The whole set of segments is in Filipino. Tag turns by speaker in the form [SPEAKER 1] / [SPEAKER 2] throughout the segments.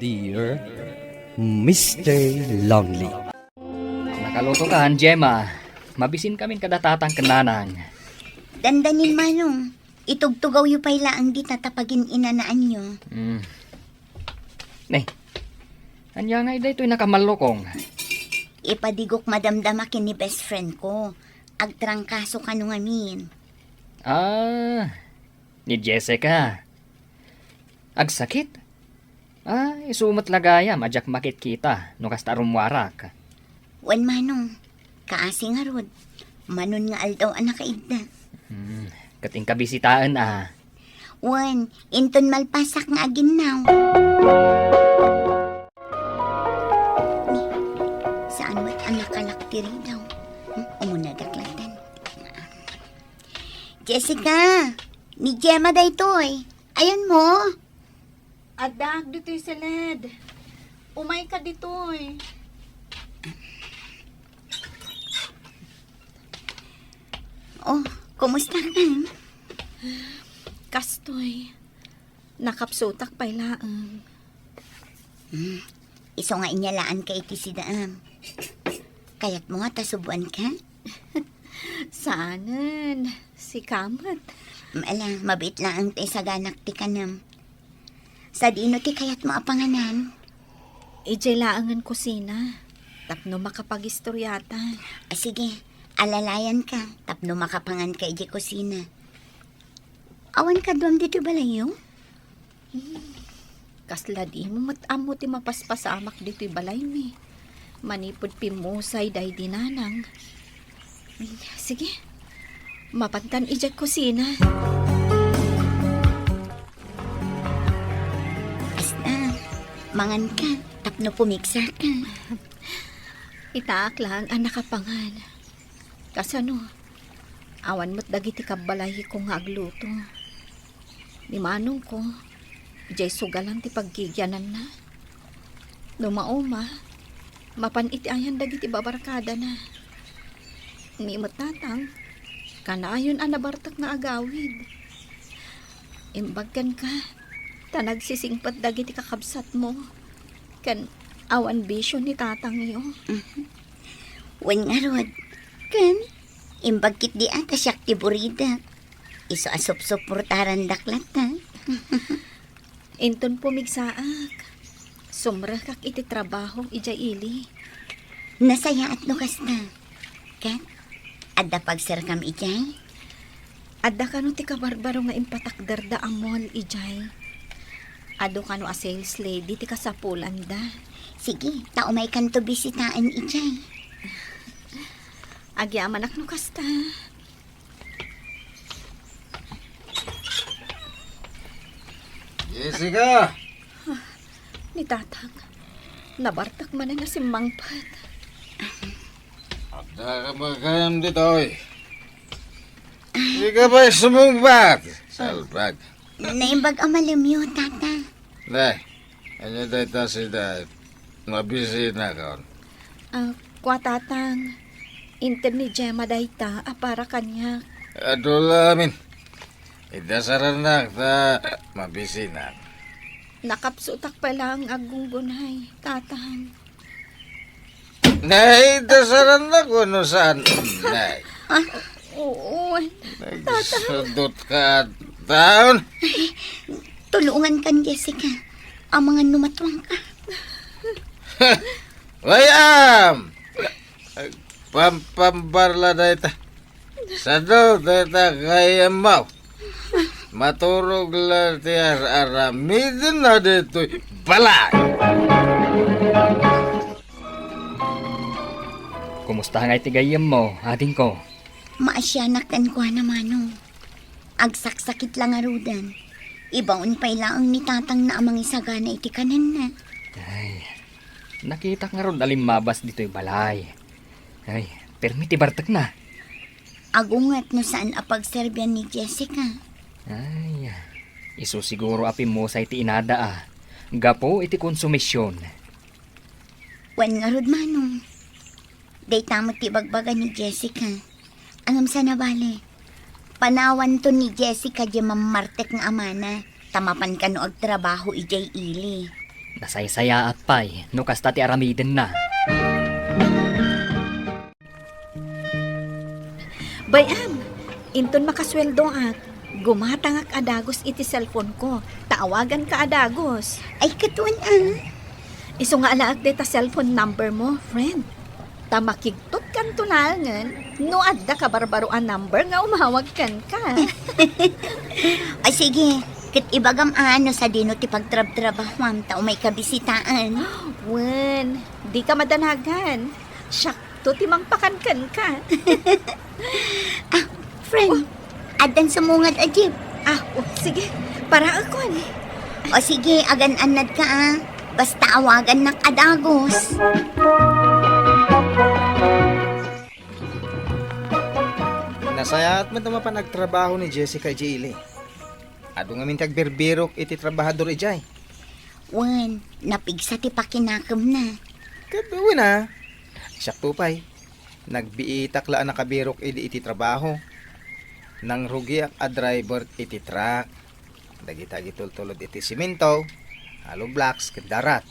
[SPEAKER 1] Dear Mr. Lonely.
[SPEAKER 2] Nakaluto ka, Gemma. Mabisin kami kadatatang kananang.
[SPEAKER 3] Dandanin manong, itugtugaw yu payla ang di tatapagin inanaan nyo.
[SPEAKER 2] Nay, anya nga ito'y nakamalokong.
[SPEAKER 3] Ipadigok madamdamakin ni best friend ko. Agtrangkaso ka nung amin.
[SPEAKER 2] Ni Jessica. Agsakit? Isumat lagaya, majak makit kita, no kasta rumwarak.
[SPEAKER 3] Wan manong, kaasi nga rod. Manon nga aldaw anak kaigda.
[SPEAKER 2] Kating kabisitaan
[SPEAKER 3] Wan, inton malpasak nga aginaw. Ni, saan ba't ang nakalaktiri daw? Umunadaklatan. Jessica, ni Gemma day toy. Ayan mo.
[SPEAKER 4] Adak, dito'y salad. Umay ka dito'y.
[SPEAKER 3] Oh, kumusta ka?
[SPEAKER 4] Kastoy. Nakapsutak pa'y laang.
[SPEAKER 3] Iso nga inyalaan ka iti si Daam. Kaya't mo nga tasubuan ka?
[SPEAKER 4] Saanan? Si Kamat.
[SPEAKER 3] Mabit lang ang ti sa ganak ti kanam. Sa dino ti kayat mo apanganan.
[SPEAKER 4] Ijay laangan kusina. Tapno makapagistoryata.
[SPEAKER 3] Sige, alalayan ka. Tapno makapangan ka iti kusina. Awan ka duwam dito balayo?
[SPEAKER 4] Kasla di mo matamo ti mapaspasamak dito'y balay mi. Manipod pimusay day dinanang. Sige, mapantan ijay kusina.
[SPEAKER 3] Basta, mangan ka. Tapno pumiksa ka.
[SPEAKER 4] Itaak lang ang nakapangan. Kasano, awan mo't dagiti kabalahi ko nga agluto. Ni manong ko, ijay sugalan ti paggigyanan na. Numauma, mapaniti ayan dagiti babarkada na. Ni matatang, kanayon anabartak na agawid. Imbagkan ka, tanagsisingpat dagiti kakabsat mo. Kan awan bisyo ni tatang iyo.
[SPEAKER 3] Wan nga rod. Kan, imbagkit di ata siyak ti burida. Iso asop-suportaran daklat ha.
[SPEAKER 4] Inton pumigsaak. Sumra kak iti trabaho ijay ili.
[SPEAKER 3] Nasaya at nukas na. Kan, adda pagserkam ijay.
[SPEAKER 4] Adda kano ti kabarbaro nga impatakder da amol ijay. Ado kano a sales lady ti kasapulan da.
[SPEAKER 3] Sige, taumay kanto bisitaan ijay.
[SPEAKER 4] Agyaman ak no kasta.
[SPEAKER 5] Jessica!
[SPEAKER 4] Ni tatang, nabartak man na si Mangpat.
[SPEAKER 5] Ada ka magkayam dito eh. Hindi ka ba sumumbat? Salbag.
[SPEAKER 3] Naimbag amalimyo, tata.
[SPEAKER 5] Day, ano tayo tasi dahil mabisi na ka.
[SPEAKER 4] Kwa tatang, inter ni Gemma dayta para kanya.
[SPEAKER 5] Adulamin. Idasaran na ta mabisi na.
[SPEAKER 4] Nakapsutak pa lang agunggunay, tatang.
[SPEAKER 5] Nay, dasaran na ko no saan. Nay,
[SPEAKER 4] Oo,
[SPEAKER 5] nagsudot ka taon.
[SPEAKER 3] Tulungan kan, Jessica. Ang mga numatwang ka.
[SPEAKER 5] Wayam! Pampambarla na ita. Sado, data kaya mau. Maturog lang tiyar aramidin na dito'y balay.
[SPEAKER 2] Kumusta nga itigayam mo, ating ko?
[SPEAKER 3] Maasyanak kan ko naman. Agsaksakit lang arudan. Ibaon pa'y laang ni tatang na amang isagana iti kanan na.
[SPEAKER 2] Ay, nakita nga ron alimabas dito'y balay. Ay, permiti bartak na.
[SPEAKER 3] Agungat no saan apagserbyan ni Jessica.
[SPEAKER 2] Ay, iso siguro api mo sa iti inada Gapo iti konsumisyon.
[SPEAKER 3] Wan nga rod manong. Day tamot ti bagbaga ni Jessica. Angam sa nabali. Panawan to ni Jessica di mamartek nga amana. Tamapan ka no agtrabaho ijay ili.
[SPEAKER 2] Nasaysaya at pay, no kasta ti aramiden na.
[SPEAKER 4] Bayam, inton makasweldo at gumatang ak adagos iti cellphone ko. Taawagan ka adagos.
[SPEAKER 3] Ay, katuan
[SPEAKER 4] Iso nga alaag deta cellphone number mo, friend. Tamakigtot kan tulangan, no adda ka barbaroan number nga umawag kan ka.
[SPEAKER 3] Ay, sige. Kat ibagam ano sa dino ti pagtrab-trabahwam tao may kabisitaan.
[SPEAKER 4] Wen, di ka madanagan. Syakto ti mangpakankan ka.
[SPEAKER 3] Friend, adan sa mungad ajib.
[SPEAKER 4] Sige, para akon.
[SPEAKER 3] O sige, agan-anad ka Basta awagan ng adagos.
[SPEAKER 6] Nasaya at man nagtrabaho ni Jessica Jilly. Ado nga mintag berbirok iti trabahador ijay.
[SPEAKER 3] Wan, napigsa ti pakinakam na.
[SPEAKER 6] Kaduwi na. Siyak tupay. Nagbiitak laan nakabirok iti trabaho. Nang rugi a driver iti truck. Dagitagi tultulod iti simento. Halo blocks kendarat.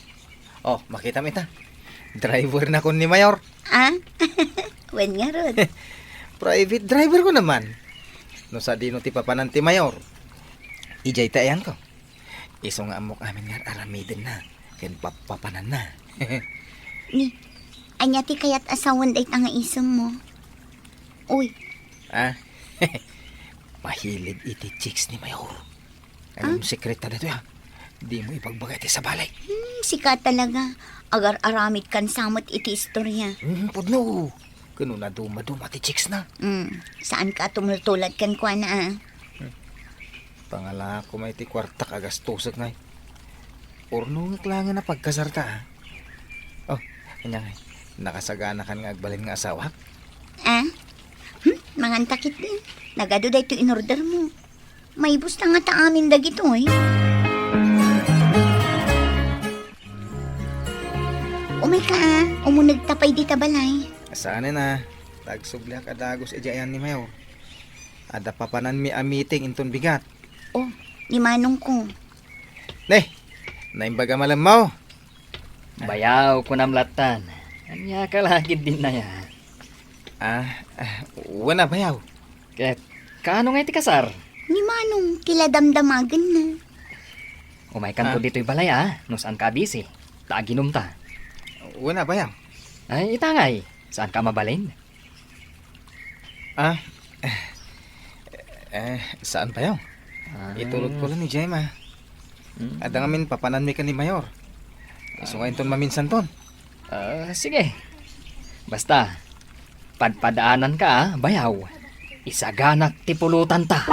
[SPEAKER 6] Oh, makita mo ita. Driver na ko ni Mayor.
[SPEAKER 3] Wan nga rod.
[SPEAKER 6] Private driver ko naman. No sa dino ti papanan ti Mayor. Ijay tayan ko. Iso nga amok amin nga aramiden na. Ken papanan na.
[SPEAKER 3] Ni, anya ti kayat asawan day nga isang mo. Uy,
[SPEAKER 6] Mahilig iti chicks ni Mayor. Anong sekreto na ito ya? Di mo ipagbagay ti sa balay.
[SPEAKER 3] sika talaga. Agar aramid kan samot iti istorya.
[SPEAKER 6] Pudno. Kano na duma-duma ti chicks na.
[SPEAKER 3] Saan ka tumultulad kan kwa na
[SPEAKER 6] Pangala ko may ti kwarta kagastusag ngay. Orno nga klangan na pagkasarta Oh, kanya ngay. Nakasagana kan nga agbalin nga asawa.
[SPEAKER 3] Mangantakit din. Nagado da ito in-order mo. May bus na nga ta amin dagito Umay ka umunag tapay di tabalay.
[SPEAKER 6] Saan na? Tagsubli ka dagos ejayan ni Mayor. Ada papanan mi a meeting inton bigat.
[SPEAKER 3] Ni manong ko.
[SPEAKER 6] Naimbaga malam mo.
[SPEAKER 2] Bayaw ko namlatan. Anya ka lagi din na yan.
[SPEAKER 6] Wala bayaw.
[SPEAKER 2] Ket, kaano nga iti kasar?
[SPEAKER 3] Ni manong tila damdamagan na.
[SPEAKER 2] Umay kanto dito'y balay no saan ka busy? Taaginom ta.
[SPEAKER 6] Wala bayaw.
[SPEAKER 2] Ay, itangay. Saan ka mabalin?
[SPEAKER 6] Saan bayaw? Itulot ko lang ni Jema. Ada ngamin papanan mi ka ni Mayor. Iso nga inton maminsan ton.
[SPEAKER 2] Sige. Basta, padpadaanan ka bayaw. Isaganak tipulutan ta.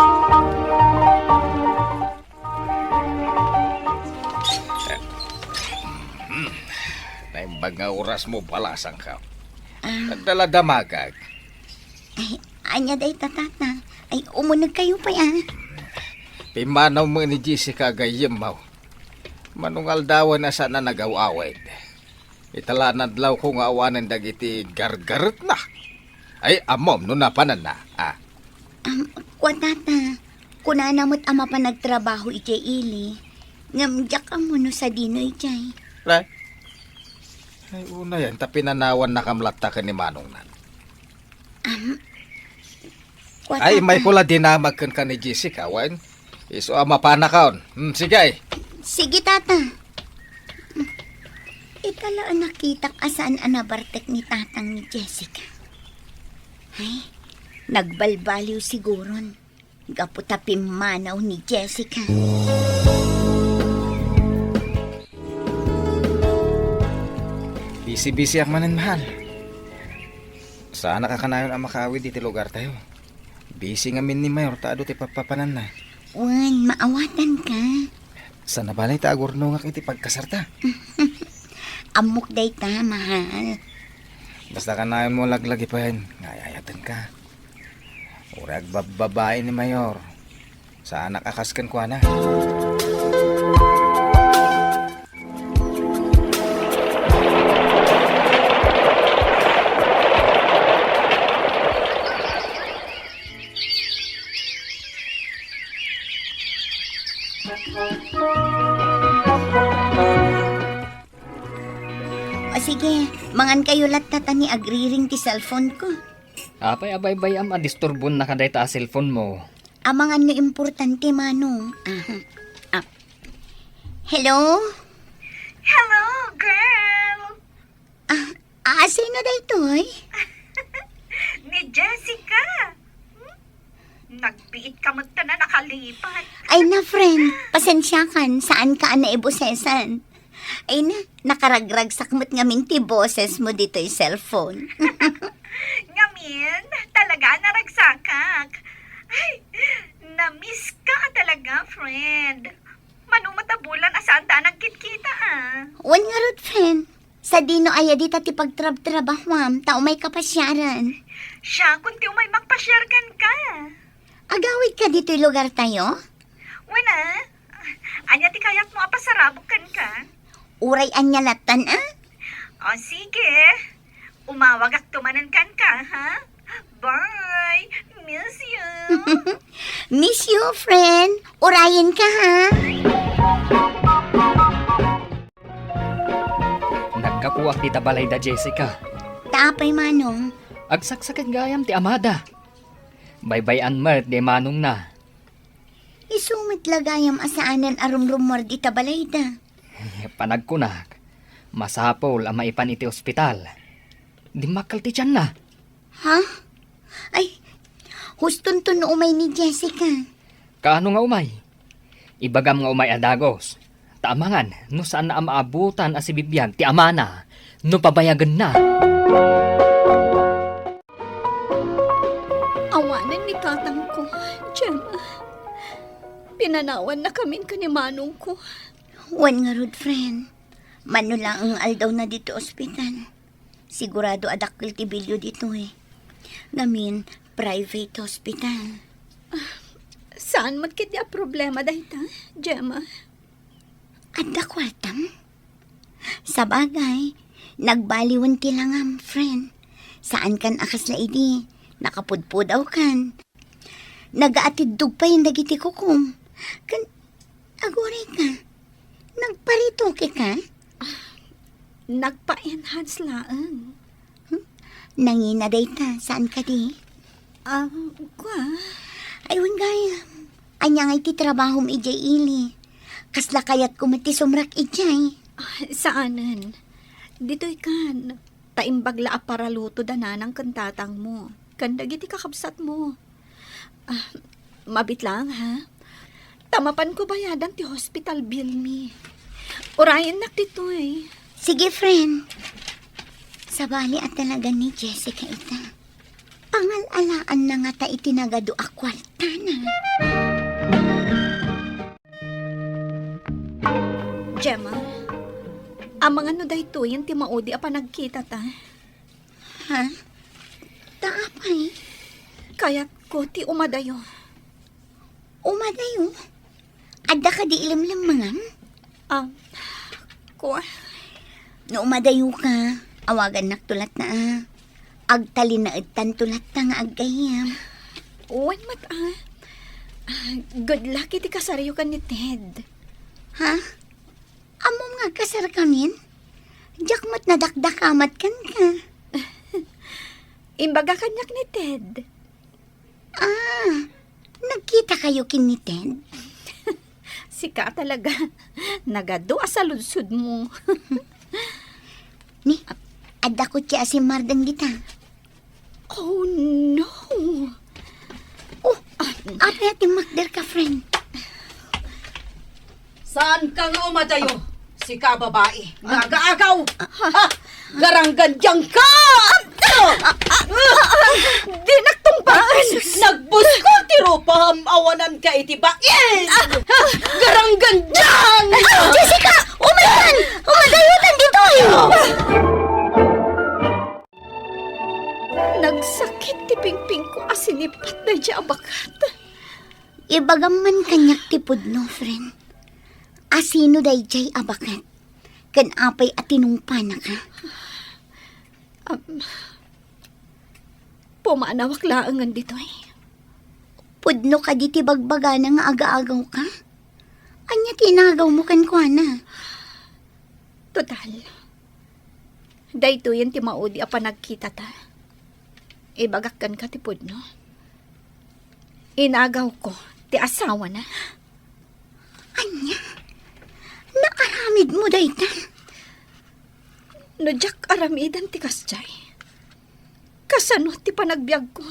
[SPEAKER 5] Naimbag nga oras mo palasang ka. Nagdala damagag.
[SPEAKER 3] Ay, anya day tatata. Ay, umunag kayo pa
[SPEAKER 5] Pimanaw mo ni Jessica gayem mo. Manungal dawan na sana nagawawid. Italanadlaw ko nga awanan dagiti gargarot na. Ay, amom, no napanan na.
[SPEAKER 3] Kwatata, kunanamot ama pa nagtrabaho iti ili. Ngamjak ang muno sa dino iti.
[SPEAKER 5] Right? Ay, una yan, tapinanawan na kamlata ka ni Manong nan.
[SPEAKER 3] Kwatata.
[SPEAKER 5] Ay, may pula dinamag ka ni Jessica, wan. Iso ama pa na kaon. Sige ay.
[SPEAKER 3] Sige, tata. Italaan nakita asaan anabartek ni tatang ni Jessica. Ay, nagbalbaliw siguron. Gaputapim manaw ni Jessica.
[SPEAKER 6] Busy-busy ang manan mahal. Sana kakanayon ang makawid diti lugar tayo. Busy ngamin ni Mayor taado ti papapanan na.
[SPEAKER 3] Wan, maawatan ka.
[SPEAKER 6] Sana balay ta agurno nga iti pagkasarta.
[SPEAKER 3] Amok day ta, mahal.
[SPEAKER 6] Basta kanayon mo laglagi pa yan. Ngayayatan ka. Urag babae ni Mayor. Sana kakaskan ko na.
[SPEAKER 3] O sige, mangan kayo latata ni agriring ti cellphone ko.
[SPEAKER 2] Apay abay-bay am adisturbon na kaday ta cellphone mo.
[SPEAKER 3] Amangan no importante manong. Aha. Hello?
[SPEAKER 7] Hello, girl!
[SPEAKER 3] Sino da ito'y?
[SPEAKER 7] Ni Jessica! Nagbiit ka mo na nakalipat.
[SPEAKER 3] Ay na, friend. Pasensya kan. Saan ka naibusesan? Ay na, nakaragrag sakmat ngaming ti boses mo dito yung cellphone.
[SPEAKER 7] Ngamin, talaga naragsakak. Ay, na-miss ka talaga, friend. Manumatabulan asaan ta nagkit-kita
[SPEAKER 3] Wan nga rod, friend. Sa dino aya di ti pagtrab-trabahwam, tao may kapasyaran.
[SPEAKER 7] Siya, kung ti umay magpasyargan ka.
[SPEAKER 3] Agawid ka dito yung lugar tayo?
[SPEAKER 7] Wala. Anya ti kayat mo apasarabukan ka.
[SPEAKER 3] Uray anya latan,
[SPEAKER 7] O sige, umawag ak tumanan kan ka, ha? Bye! Miss you!
[SPEAKER 3] Miss you, friend. Urayin ka, ha?
[SPEAKER 2] Nagkapuak ti tabalay da Jessica.
[SPEAKER 3] Tapay, manong.
[SPEAKER 2] Agsaksakan gayam ti amada. Baybayan mat di manong na.
[SPEAKER 3] Isumit lagayam asaanan arum-rumor di tabalayda.
[SPEAKER 2] Panagkunak. Masapol ang maipan iti ospital. Di makal ti tiyan na.
[SPEAKER 3] Ha? Ay, huston to no umay ni Jessica.
[SPEAKER 2] Kaano nga umay? Ibagam nga umay adagos. Taamangan, no saan na maabutan as ibibiyag ti amana, no pabayagan na.
[SPEAKER 4] Awanan ni tatang ko, Gemma. Pinanawan na kami ka ni manong ko.
[SPEAKER 3] Wan nga rod, friend. Mano lang ang aldaw na dito ospital. Sigurado adakil ti bilyo dito Ngamin, private hospital.
[SPEAKER 4] Saan magkitya problema dahita, Gemma?
[SPEAKER 3] Adda kwartam? Sa bagay, nagbaliwan ti langam, friend. Saan kan akas la idi? Nakapudpudaw kan. Nagaatid pa yung dagiti kukum. Kan, aguri ka. Nagparito ka?
[SPEAKER 4] Nagpa-enhance laang.
[SPEAKER 3] Nangina dayta, saan ka di?
[SPEAKER 4] Kwa?
[SPEAKER 3] Ayun gaya. Anya nga iti trabaho mo ijay ili. Kasla kayat kumati sumrak ijay.
[SPEAKER 4] Saanan? Dito'y kan. Taimbagla para luto dananang kantatang mo. Kandagiti kakabsat mo. Mabit lang, ha? Tamapan ko bayadan ti hospital bill mi. Urayan nak dito'y.
[SPEAKER 3] Sige, friend. Sabali at talaga ni Jessica ita. Pangalalaan na nga ta itinagado akwarta na.
[SPEAKER 4] Gemma, amang ano daytoy yung timaudi apa nagkita ta?
[SPEAKER 3] Ha? Taapay.
[SPEAKER 4] Kaya ko ti umadayo.
[SPEAKER 3] Umadayo. Adda ka di ilimlim mangam?
[SPEAKER 4] Ko,
[SPEAKER 3] No umadayo ka, awagan naktulat na agtalin na itan tulat na nga agayam.
[SPEAKER 4] uwan mat good luck iti kasaryo ka ni Ted.
[SPEAKER 3] Ha? Amom nga kasar kamin? Jakmat na dakdakamat kan ka.
[SPEAKER 4] Imbaga kanyak ni Ted.
[SPEAKER 3] Nagkita kayo kin ni Ted?
[SPEAKER 4] Sika talaga. Nagado sa lunsod mo.
[SPEAKER 3] Ni, adda ko siya si Mardang dita.
[SPEAKER 4] Oh no.
[SPEAKER 3] Apa ati makder ka, friend?
[SPEAKER 8] Saan ka nga umadayo? Si ka babae. Nagaagaw! Ha? Garanggandyang ka!
[SPEAKER 4] Dinaktumbaan!
[SPEAKER 8] Nagbus ko tiro pahamawanan ka itibain! Garanggandyang!
[SPEAKER 3] Jessica! Umayan! Umadayutan dito!
[SPEAKER 4] Nagsakit ti pingping ko asinipat na dya abakat.
[SPEAKER 3] Ibagaman kanyak tipod no, friend. Asino day jay abakat. Kan apay atinumpa na ka.
[SPEAKER 4] Pumanawak laangan dito
[SPEAKER 3] Pudno ka di tibagbaga na nga aga-agaw ka. Anya tinagaw mo kan kwa na.
[SPEAKER 4] Total. Dayto yan ti maudi apa nagkita ta. Ibagakkan ka ti pudno. Inagaw ko ti asawa na.
[SPEAKER 3] Anya, naaramid mo daytan.
[SPEAKER 4] No jak aramidan ti kasjay. Kasano ti panagbiag ko.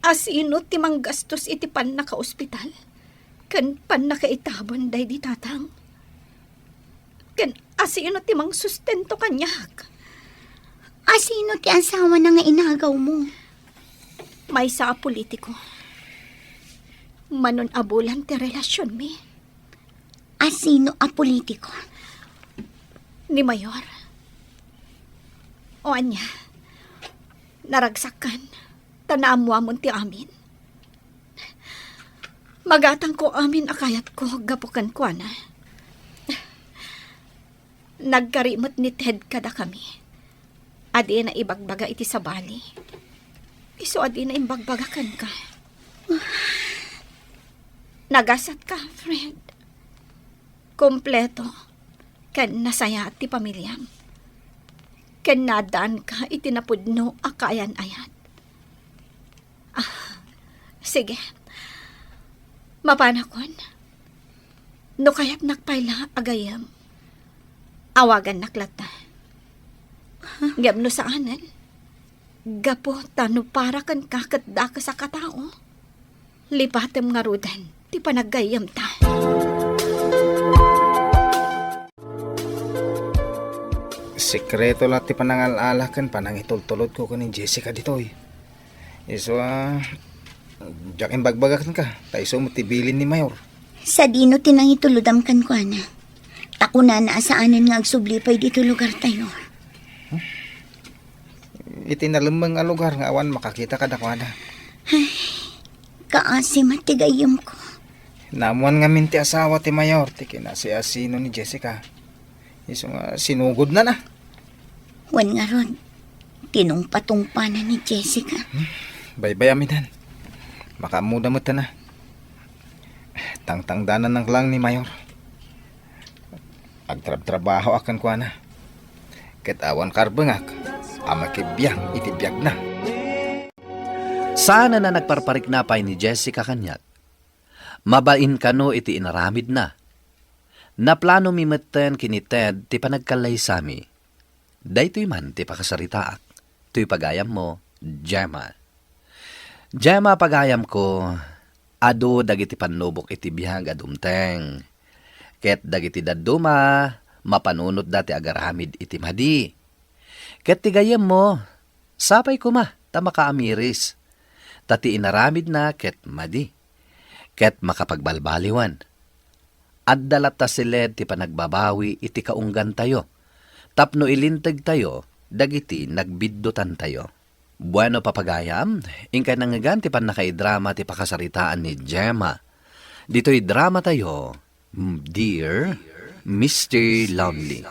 [SPEAKER 4] Asino ti manggastos iti pan naka-ospital. Kan pan nakaitabon day di tatang. Kan asino ti mang sustento kanyak.
[SPEAKER 3] Asino ti asawa na nga inagaw mo?
[SPEAKER 4] May sa politiko. Manon abulan ti relasyon mi.
[SPEAKER 3] Asino a politiko?
[SPEAKER 4] Ni Mayor. O anya, naragsakan, tanaamwa mo ti amin. Magatang ko amin akayat ko, gapukan ko na. Nagkarimot ni Ted kada kami. Adi na ibagbaga iti sa bali. Iso adi na imbagbagakan ka. Nagasat ka, friend. Kompleto. Kan nasaya ti pamilyam. Kan nadaan ka itinapudno akayan-ayat. Sige. Mapanakon. No kaya't nakpaila agayam. Awagan naklata. Gam no saanan. Gapo tano para kan kakadda ka sa katao. Lipatem nga rudan. Ti panagayam ta.
[SPEAKER 6] Sekreto lang ti panangalalakan panangitultulod ko kanin Jessica ditoy. Iso jakin bagbagakan ka. Taiso mo tibilin ni Mayor.
[SPEAKER 3] Sa dino tinangitulodam kan ko na. Tako na naasaanan nga agsublipay dito lugar tayo.
[SPEAKER 6] Itinalamang nga lugar nga awan makakita ka dakwada.
[SPEAKER 3] Kaasi matigayam ko.
[SPEAKER 6] Namuan nga minti asawa ti Mayor. Ti kinasiasino ni Jessica. Iso nga sinugod na na.
[SPEAKER 3] Wan nga ron. Tinungpa-tungpa na ni Jessica.
[SPEAKER 6] Baybay amidan. Makamuda mo ta na. Tangtangdanan ng lang ni Mayor. Agtrab-trabaho akan kwa na. Katawan karbengak. Ama kibiyang itibiyag na.
[SPEAKER 9] Sana na nagparparik na pay ni Jessica kanyak. Mabain kano iti inaramid na. Naplano mi metten kini Ted ti panagkalay sami. Daytoy man ti pakasaritaak. Tuy pagayam mo, Gemma. Gemma pagayam ko, adu dagiti panlubok iti bihag adumteng. Ket dagiti daduma, mapanunot dati agaramid iti madi. Ket ti gayam mo, sapay kuma, ta makaamiris. Tati inaramid na ket madi. Ket makapagbalbaliwan. At dalat ta siled ti panagbabawi iti kaunggan tayo. Tapno ilinteg tayo, dagiti nagbiddutan tayo. Bueno papagayam, ingkay nangagan ti pan nakaidrama ti pakasaritaan ni Gemma. Dito'y drama tayo, Dear Mr. Lonely.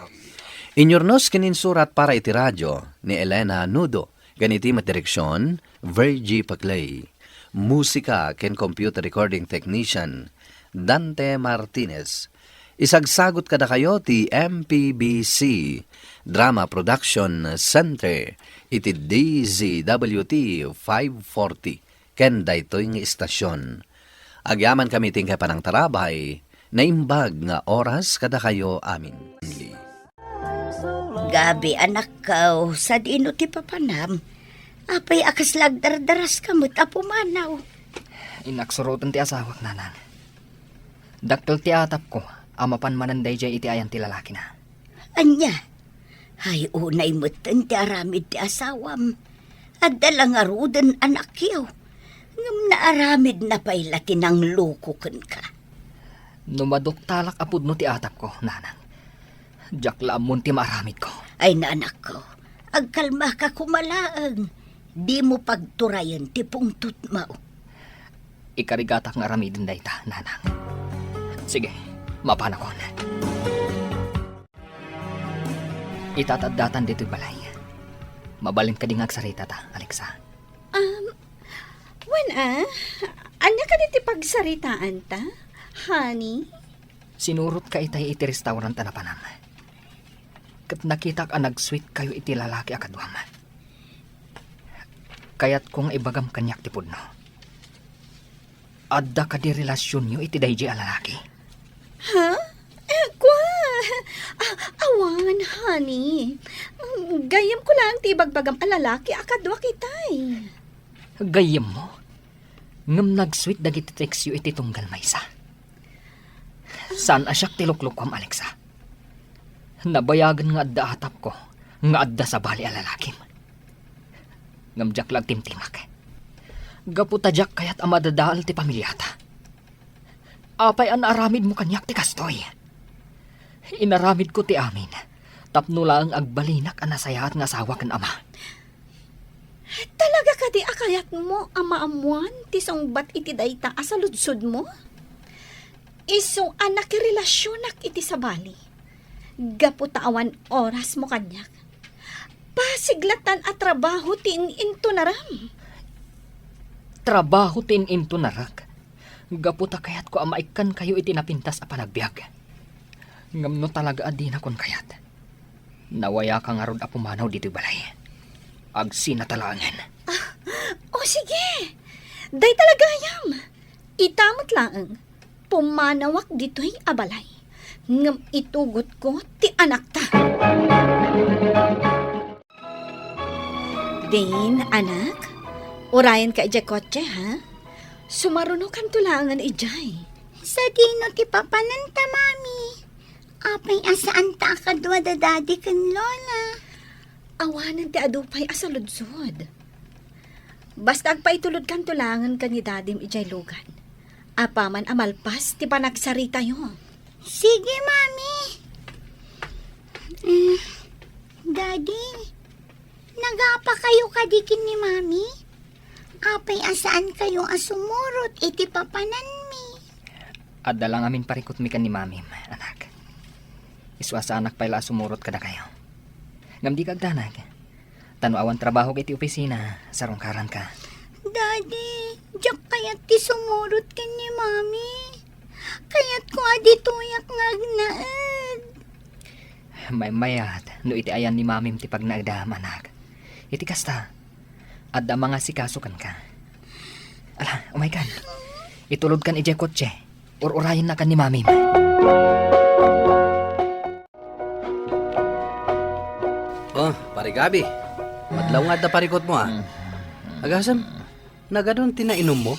[SPEAKER 9] Inyornos kininsurat para iti radyo ni Elena Nudo. Ganiti matireksyon, Virgie Paclay. Musika ken computer recording technician, Dante Martinez. Isagsagot kada kayo ti MPBC Drama Production Center iti DZWT 540 ken daytoy nga istasyon. Agyaman kami tingkay panang tarabay na imbag nga oras kada kayo amin.
[SPEAKER 3] Gabi anak ka, sa dino ti papanam. Apay akas lagdardaras kamot apumanaw.
[SPEAKER 2] Inaksurutan ti asawak nanan. Daktel ti atap ko, amapan mananday jay iti ayan ti lalaki na.
[SPEAKER 3] Anya, hay unay mutan ti aramid ti asawam. At dalang arudan anak yaw. Ngam na aramid na payla tinang lukukan ka.
[SPEAKER 2] Numadok talak apud no ti atap ko, nanang. Jakla amon ti maaramid ko.
[SPEAKER 3] Ay na anak ko, agkalma ka kumalaang. Di mo pagturayan ti pungtut mo.
[SPEAKER 2] Ikarigatak nga aramidin dayta, nanang. Sige, mapanakon. Itatadatan dito'y balay. Mabalin ka dingag sarita ta, Alexa.
[SPEAKER 4] Anya ka diti pagsaritaan ta, honey?
[SPEAKER 2] Sinurot ka itay iti restaurant na panam. Kat nakita ka nag-sweet kayo iti lalaki akadwam. Kaya't kung ibagam kanyak tipod no. Adda ka di relasyon nyo iti dayjay a lalaki.
[SPEAKER 4] Ha? Awan, honey. Gayam ko lang ti bagbagam a lalaki akadwa kitay.
[SPEAKER 2] Gayem mo. Ngam nag-sweet dagiti text yu iti tunggal maysa. Saan asyak tiluklukwam, Alexa? Nabayagan nga adda atap ko, nga adda sa bali a lalakim. Ngamjak lang timtimak. Gaputadyak kayat amadadaal ti pamilyata. Apay an aramid mo kanyak ti kastoy. Inaramid ko ti amin. Tapno lang agbalinak ang nasayahat nga asawa kan ama.
[SPEAKER 4] Talaga ka di akayat mo amaamuan ti songbat iti dayta asaludsod mo? Isong anak relasyonak iti sabali. Gaputaawan oras mo kanyak. Pasiglatan at trabaho tin into naram.
[SPEAKER 2] Trabaho tin into narak. Gaputa kayat ko amaikan kayo iti napintas a panagbiag. Ngamno talaga adina kon kayat. Nawaya ka nga rod a pumanaw dito balay. Agsi na talangan.
[SPEAKER 4] O sige, day talaga yam. Itamot lang, pumanawak dito'y abalay. Ngam itugot ko ti anak ta. Din, anak, urayan ka ijay kotse, ha? Sumaruno kan tulangan ijay.
[SPEAKER 3] Sa dino ti papananta, mami. Apay asaan ta akadwa da daddy kan lola.
[SPEAKER 4] Awanan ti adupay asaludsod. Basta agpaitulod kan tulangan ka ni dadim ijay lugan. Apaman amalpas ti panagsari tayo.
[SPEAKER 3] Sige, mami. Daddy, nagapa kayo kadikin ni mami? Apay asaan kayo asumurot iti papanan mi?
[SPEAKER 2] Adda lang amin parikot mi kan ni mami, anak. Iswa sa anak pala sumurot kada kayo. Ngam di kagdanag. Tanuawan trabaho kay ti opisina, sarungkaran ka.
[SPEAKER 3] Daddy, diyak kayat ti sumurot ka ni mami. Kayat ko adituyak ngagnaad.
[SPEAKER 2] May mayat, no iti ayan ni mamim ti pagnagdam, anak. Iti kasta, adda mga sikasukan ka. Ala, umay kan. Itulod kan ijay kotse, urayin na kan ni mamim.
[SPEAKER 9] Oh, pare Gabi. Madlaw nga da parikot mo Agasam, nagadon tinainom mo?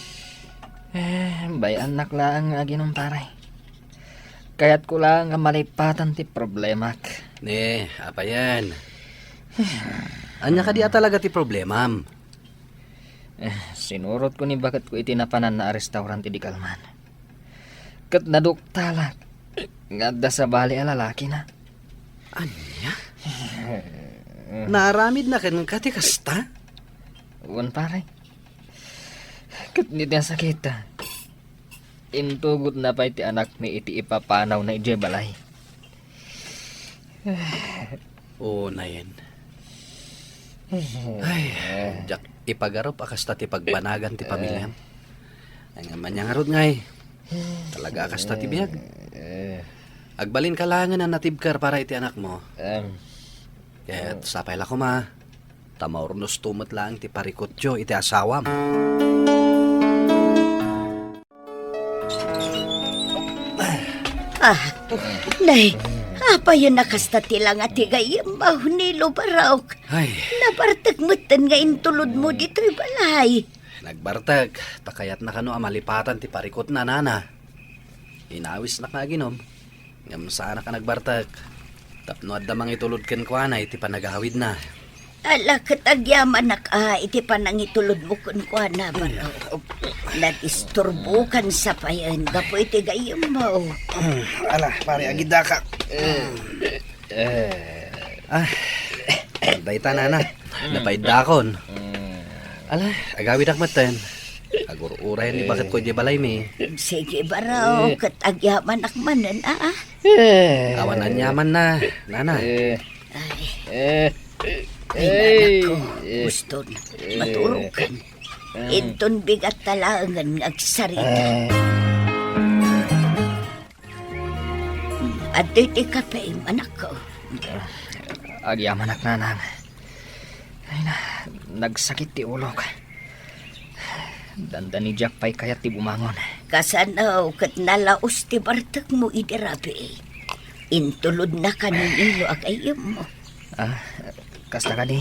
[SPEAKER 2] Bay anak lang aginom paray. Kaya't ko lang nga malipatan ti problemak.
[SPEAKER 9] Ne, apa yan? Anya ka di talaga ti problemam.
[SPEAKER 2] Sinurot ko ni bakit ko itinapanan na restaurant ti di kalman. Kat naduktalak. Ngadda sa bali a lalaki na.
[SPEAKER 9] Anya? Naramid na kan kati kasta?
[SPEAKER 2] Uwan paray. Kat niti ang sakit Intugot na pa iti anak mi iti ipapanaw na iti balay.
[SPEAKER 9] Oo na yan. Ay, jak ipagarop akasta ti pagbanagan ti pamilyam. Ay nga man nga rod ngay. Talaga akasta ti biyag. Agbalin ka langan na natibkar para iti anak mo. Kaya't sapay la ko ma. Tamaurnos tumot lang ti parikotyo iti asawam.
[SPEAKER 3] Nay, apa yun nakastati lang at higayang baho ni Lubaraw.
[SPEAKER 9] Ay,
[SPEAKER 3] Nabartagmutan nga intulod mo dito'y balay.
[SPEAKER 9] nagbartag. Takayat na kano amalipatan ti parikot na nana. Inawis na kaginom. Ngam sana ka nagbartag. Tapno at damang itulod ken kwa na iti panagahawid na.
[SPEAKER 3] Ala katagyaman na ka, iti panangitulod mo kun kwa na Baraw. Natisturbukan sa payan, gapo iti gayang mo.
[SPEAKER 6] Ala, pare, agida ka.
[SPEAKER 9] Dayta na. Napaidakon. Ala, agawid akmatan. Agur-uray ni bakit ko di balay mi.
[SPEAKER 3] Sige Baraw, katagyaman akmanan
[SPEAKER 9] Awanan yaman na, nana.
[SPEAKER 3] Ay nanak ko, gusto na maturukan. Inton bigat talangan agsarita. At iti kape, anak ko.
[SPEAKER 2] Agyaman ak nanang. Ay na, nagsakit ti ulok. Danda ni Jack pa'y kayat ti bumangon.
[SPEAKER 3] Kasanaw kat nalaos ti bartak mo idirabi. Intulod na kanino agayam mo.
[SPEAKER 2] Kasta ka di.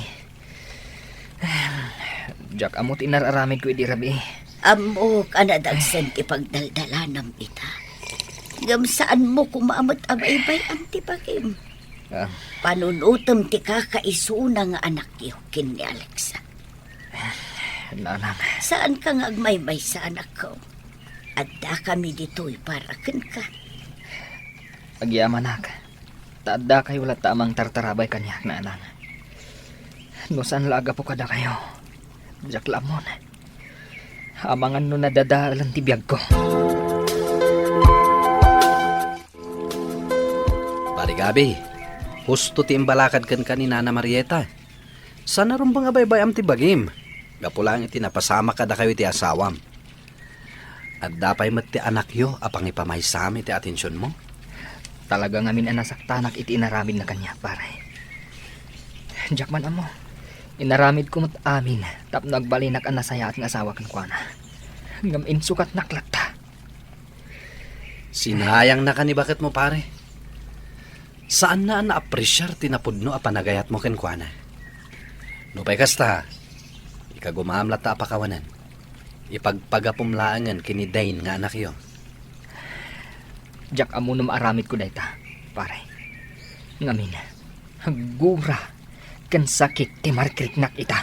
[SPEAKER 2] Jack, amot inararamid ko idirabi.
[SPEAKER 3] Amo ka na dagsan ti pagdaldalanam ita. Gamsaan mo kumamot abaybay antipagim. Panunutom ti kakaisuna nga anak iyo kin ni Alexa.
[SPEAKER 2] Nanang.
[SPEAKER 3] Saan ka nga agmaymay sa anak ko? Adda kami dito'y para ken ka.
[SPEAKER 2] Agyaman ak. Taadda kayo wala tamang tartarabay kanya, nanang. No saan laga po kada kayo? Jack lamon. Amangan no nadadalan ti biyag ko.
[SPEAKER 9] Pari Gabi, husto ti imbalakad kan kanina na Marieta. Sana rumbang abay-bay am ti bagim. Gapulang iti napasama kada kayo ti asawam. At dapay mat ti anak yo apang ipamaysami ti atensyon mo.
[SPEAKER 2] Talaga ngamin anasaktanak iti inaramid na kanya, pare. Jack man amo. Inaramid ko mat amin. Tap nagbalinak ang nasaya at ngasawa kan kwa na. Ngam insukat naklata.
[SPEAKER 9] Sinayang na kanibakit mo pare. Saan na na-apresyar tinapudno a panagayat mo ken kwa na? No pay kasta, ikagumamlat ta apakawanan. Ipagpagapumlaangan kini Dane nga anak yo.
[SPEAKER 2] Jack amo no maaramid ko dayta, pare. Ngamin, hagura kan sakit ti markriknak ita.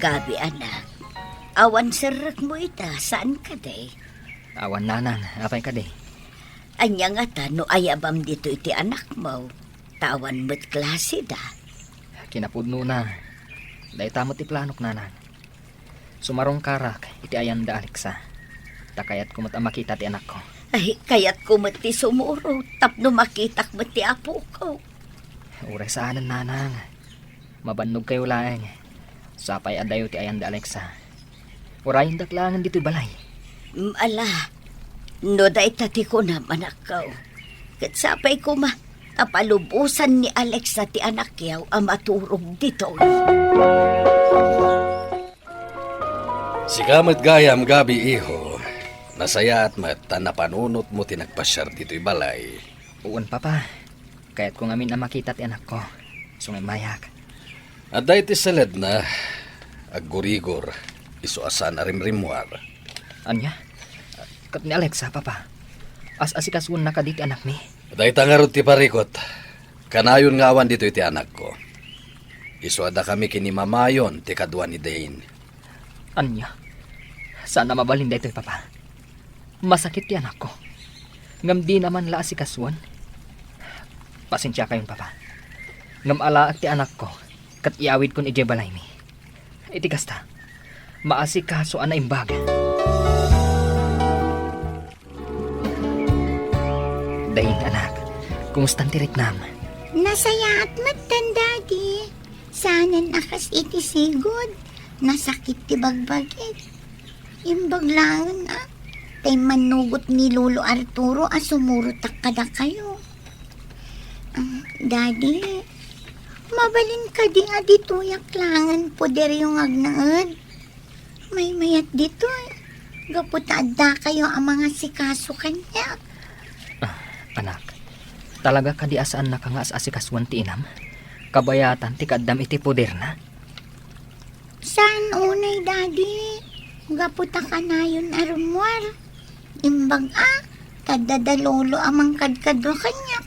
[SPEAKER 3] Gabi anak, awan serak mo ita, saan ka day?
[SPEAKER 2] Awan nanang, apay ka di.
[SPEAKER 3] Anya nga ta, no ayabam dito iti anak mo. Tawan mo't klase da.
[SPEAKER 2] Kinapudno na. Day tamot ti planok nanang. Sumarong karak, iti ayan da Alexa. Takayat kumot ang makita ti anak ko.
[SPEAKER 3] Ay, kaya't kumati sumuro, tapno makitak mo ti apo ko.
[SPEAKER 2] Uray saanan nanang. Mabannog kayo laeng. Sapay adayo ti ayan da Alexa. Urayin daklangan dito'y balay.
[SPEAKER 3] Ala, no da itati ko naman akaw. Katsapay ko ma, tapalubusan ni Alexa ti anak yaw ang maturog dito.
[SPEAKER 9] Sikamat gayam Gabi iho. Nasaya at mat napanunot mo tinagpasyar dito'y balay.
[SPEAKER 2] Uwan papa. Kaya't ko ngamin na makita ti anak ko. Sungay mayak.
[SPEAKER 9] At dahil ti salad na aggurigor isuasan arimrimwar.
[SPEAKER 2] Anya? Kat ni Alexa, papa. As-asikaswan na ka diti anak mi.
[SPEAKER 9] Dahil tangarot ti parikot. Kanayon nga awan dito iti anak ko. Isuada kami kinimamayon ti kadwa ni Dane.
[SPEAKER 2] Anya? Sana mabalin dito, papa. Masakit ti anak ko. Ngam di naman la asikaswan. Pasensya kayon, papa. Ngam ala ti anak ko. Kat iawid kon ije balay mi. Iti kasta. Maasikaso ana imbag. Dahin anak, kumustan ti Riknam?
[SPEAKER 3] Nasaya at matan, Daddy. Sana nakas iti sigod. Nasakit ti bagbagit. Imbag lang na. Tay manugot ni Lolo Arturo asumurutak kada kayo. Daddy, mabalin ka di nga dito yaklangan po deri yung agnaad. May mayat dito Gaputadda kayo ang mga sikaso kanya.
[SPEAKER 2] Anak, talaga kadiasaan na ka nga sa asikaswan ti inam? Kabayatan ti kaddam iti poder na?
[SPEAKER 3] Saan unay, Daddy? Gaputa ka na yun arumwar. Imbag kadadalolo amang kadkadwa kanya.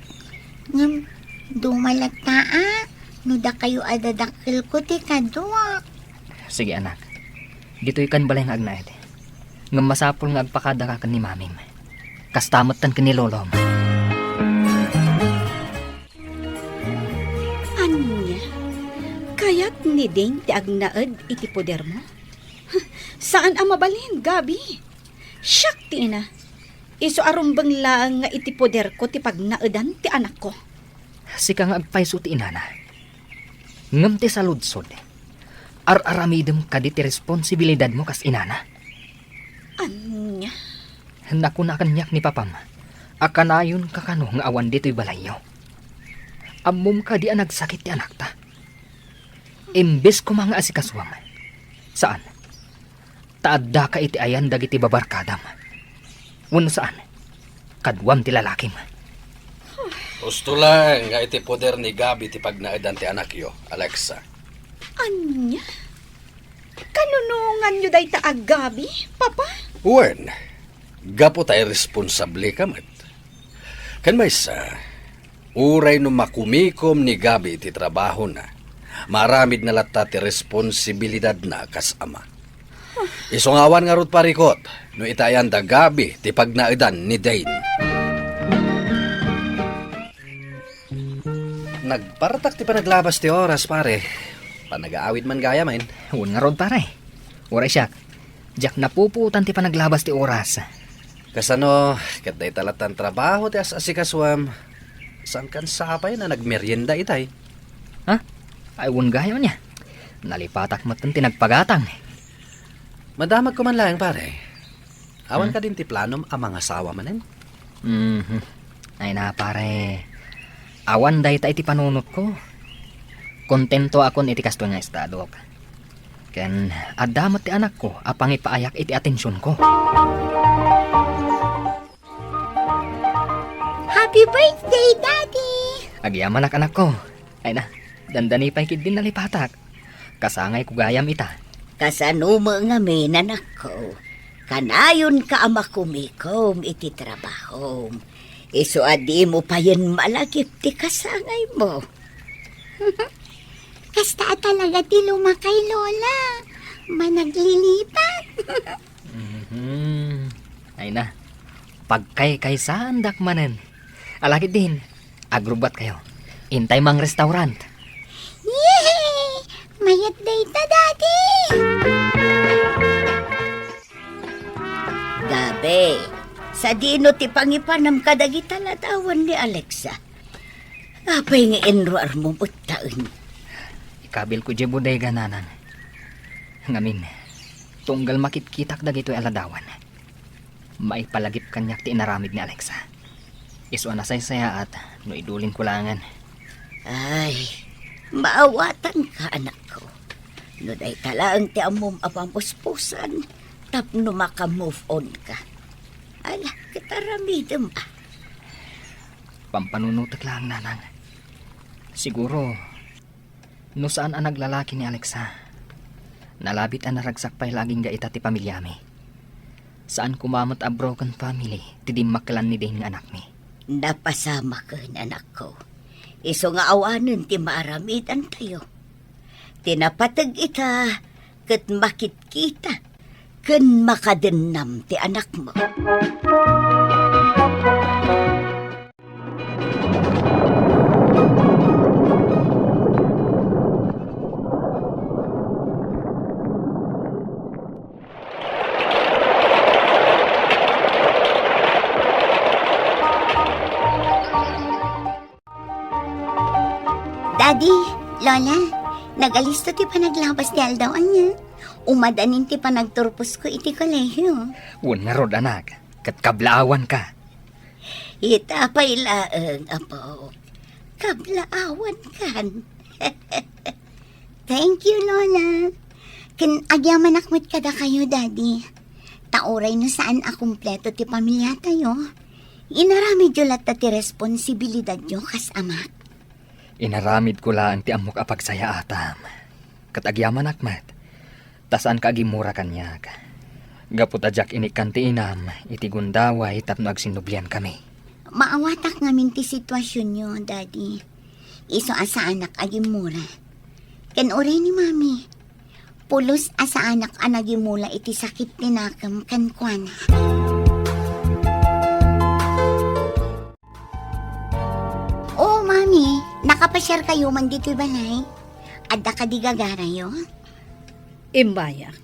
[SPEAKER 3] Ngam, dumalata nuda kayo adadakil ko ti kadwa.
[SPEAKER 2] Sige anak, dito ikan balay nga agnaid. Ngam masapol nga agpakada ka ni mamim. Kastamot tan ka ni lolom.
[SPEAKER 4] Anya, kayat ni Dane ti agnaed iti poder mo? Saan ang mabalin, Gabi? Syakti na. Iso arumbang lang nga iti poder ko ti pagnaedan ti anak ko.
[SPEAKER 2] Sika nga agpaiso ti inana. Ngam ti saludsod. Ar-aramidem ka di ti responsibilidad mo kas inana.
[SPEAKER 4] Anya?
[SPEAKER 2] Naku na kanyak ni papam. Akanayon ka kano nga awan dito'y balayyo. Amom ka di nagsakit ti anak ta. Imbes ko mga asikaswam. Saan? Taadda ka iti ayan dagiti babarkadam. Wano saan? Kadwam ti lalakim.
[SPEAKER 9] Gusto lang nga iti poder ni Gabi ti pagnaidan ti anak yo, Alexa.
[SPEAKER 4] Anya? Kanunungan nyo day taagabi, Papa?
[SPEAKER 9] Wen, gapo tayo responsable kamat. Kan may sa, uray no makumikom ni Gabi ti trabaho na, maramid na lata ti responsibilidad na kas ama. Isungawan nga rot parikot, no itayan da Gabi ti pagnaidan ni Dane. Nagparatak ti panaglabas ti oras, pare. Panag-aawid man gaya main.
[SPEAKER 2] Huwag nga ron pare. Oray siya. Diyak napuputan ti panaglabas ti oras.
[SPEAKER 9] Kasano, kat day talatan trabaho ti asikaswam. Saan kan sapay na nagmerienda itay?
[SPEAKER 2] Ha? Ay huwag gaya niya. Nalipatak matan ti nagpagatang.
[SPEAKER 9] Madamag ko man lang, pare. Awan ka din ti planom ang mga asawa manin.
[SPEAKER 2] Ay na pare. Awan day ta iti panunot ko. Kontento akon iti kasto nga estado. Ken adamat ti anak ko apang ipaayak iti atensyon ko.
[SPEAKER 3] Happy birthday, Daddy!
[SPEAKER 2] Agyaman anak ko. Ay na, dandani pa ikid din nalipatak. Kasangay ko gayam ita.
[SPEAKER 3] Kasano mo nga anak ko? Kanayon ka ama kumikom iti trabaho. Iso adi mo pa yan malagip ti kasangay mo. Kasta talaga ti lumakay, Lola. Managlilipat.
[SPEAKER 2] Ay na, pagkay sandak manen. Alakit din, agrubat kayo. Intay mang restaurant.
[SPEAKER 3] Yay! Mayat data, Daddy! Gabi, sa dino ti pangipanam kadagi talatawan ni Alexa. Apay nga enroar mo butaan.
[SPEAKER 2] Ikabil ko di bodega nanan. Ngamin, tunggal makitkitak dagito aladawan. Maipalagip kanyak ti inaramid ni Alexa. Iso saya at no idulin kulangan.
[SPEAKER 3] Ay, maawatan ka, anak ko. No day talaang ti amom apampuspusan, tapno maka-move on ka. Ala, kataramidem ah.
[SPEAKER 2] Pampanunutak lang nanang. Siguro, no saan ang naglalaki ni Alexa? Nalabit ang naragsakpay laging gaita ti pamilyami. Saan kumamot a broken family, tidim makalan ni Dane nga anak mi.
[SPEAKER 3] Napasama ka, anak ko. Iso nga awanan ti maaramidan tayo. Tinapatag ita, kat makit kita, kan makadenam ti anak mo. Daddy, Lola, nagalisto ti panaglabas di aldawan niya. Umadanin ti panagturpos ko iti kolehiyo.
[SPEAKER 2] Wan nga rod anak, kat kablaawan ka.
[SPEAKER 3] Itapay laeng, apo. Kablaawan kan. Thank you, Lola. Kin agyaman akmat kada kayo, Daddy. Tauray no saan akumpleto ti pamilya tayo. Inarami julat ti responsibilidad yo kas amak.
[SPEAKER 2] Inaramid ko lang ti amok apagsaya atam. Katagyaman akmat, tasan kaagimura kanyak. Gaputadyak inikan ti inam, iti gundaway tapno agsinublian kami.
[SPEAKER 3] Maawatak ngamin ti sitwasyon nyo, Daddy. Iso asa anak agimura. Ken oray ni Mami. Pulos asa anak anagimula iti sakit tinakam kan kuana. Oh, Mami. Nakapasyar kayo man dito'y balay. Adda ka di gagarayo.
[SPEAKER 4] Imbayak,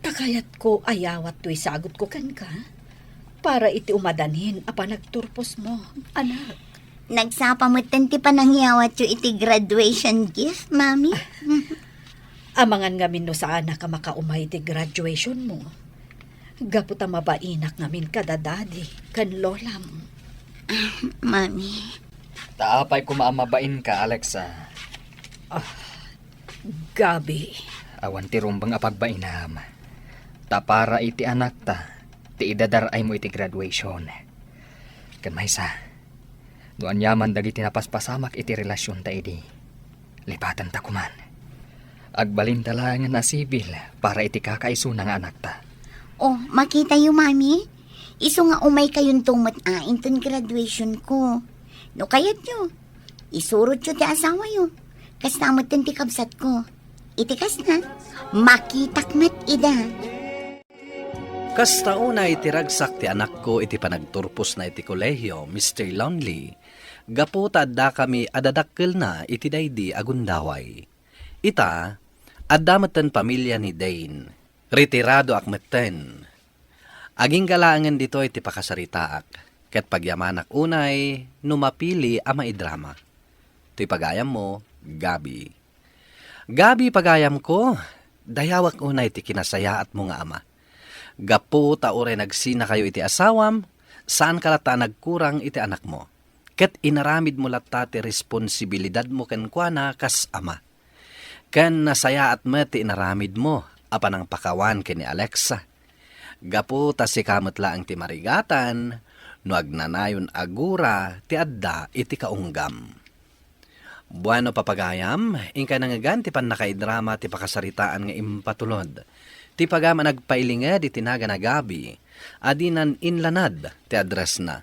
[SPEAKER 4] takayat ko ayawat to'y sagot ko kan ka. Para iti umadanhin apa nagturpos mo, anak.
[SPEAKER 3] Nagsapamutan ti panangyawat yo iti graduation gift, Mami.
[SPEAKER 4] Amangan ngamin no saan ka makaumay iti graduation mo. Gaputa mabainak ngamin kada daddy, kan lolam.
[SPEAKER 3] Mami,
[SPEAKER 2] Taapay kumamabain ka, Alexa.
[SPEAKER 8] Gabi.
[SPEAKER 2] Awan ti rumbang apagbainam. Ta para iti anak ta, ti idadar ay mo iti graduation. Kan maysa, doan yaman dagiti napaspasamak iti relasyon ta idi. Lipatan ta kuman. Agbalin tala nga nasibil para iti kakaiso nga anak ta.
[SPEAKER 3] oh, makita yu, Mami. Iso nga umay kayong tumat-ain ton graduation ko. No kayat yu, isurot yu ti asawa yu. Kas namot ti kabsat ko. Itikas na, makitak mat ida.
[SPEAKER 9] Kas tauna iti ragsak ti anak ko iti panagturpos na iti kolehiyo, Mr. Lonely. Gaputa adda kami adadakkel na iti daydi agundaway. Ita, addameten pamilya ni Dane. Retirado akmeten. Aging galangan dito iti pakasaritaak. Ket pagyamanak unay, numapili ama idrama. To'y pagayam mo, Gabi. Gabi pagayam ko, dayawak unay iti kinasaya at mga ama. Gapu taure nagsina kayo iti asawam, saan kalata nagkurang iti anak mo. Ket inaramid mo latta ti responsibilidad mo kenkwana kas ama. Ken nasaya at met ti inaramid mo, apan ang pakawan ken ni Alexa. Gapu ta si kamot laang ti marigatan, no agnanayon agura ti adda iti kaunggam. Buano papagayam, ingka nangagan ti pan nakaidrama ti pakasaritaan nga impatulod. Ti pagama nagpailinged iti naga na Gabi, adinan inlanad ti address na.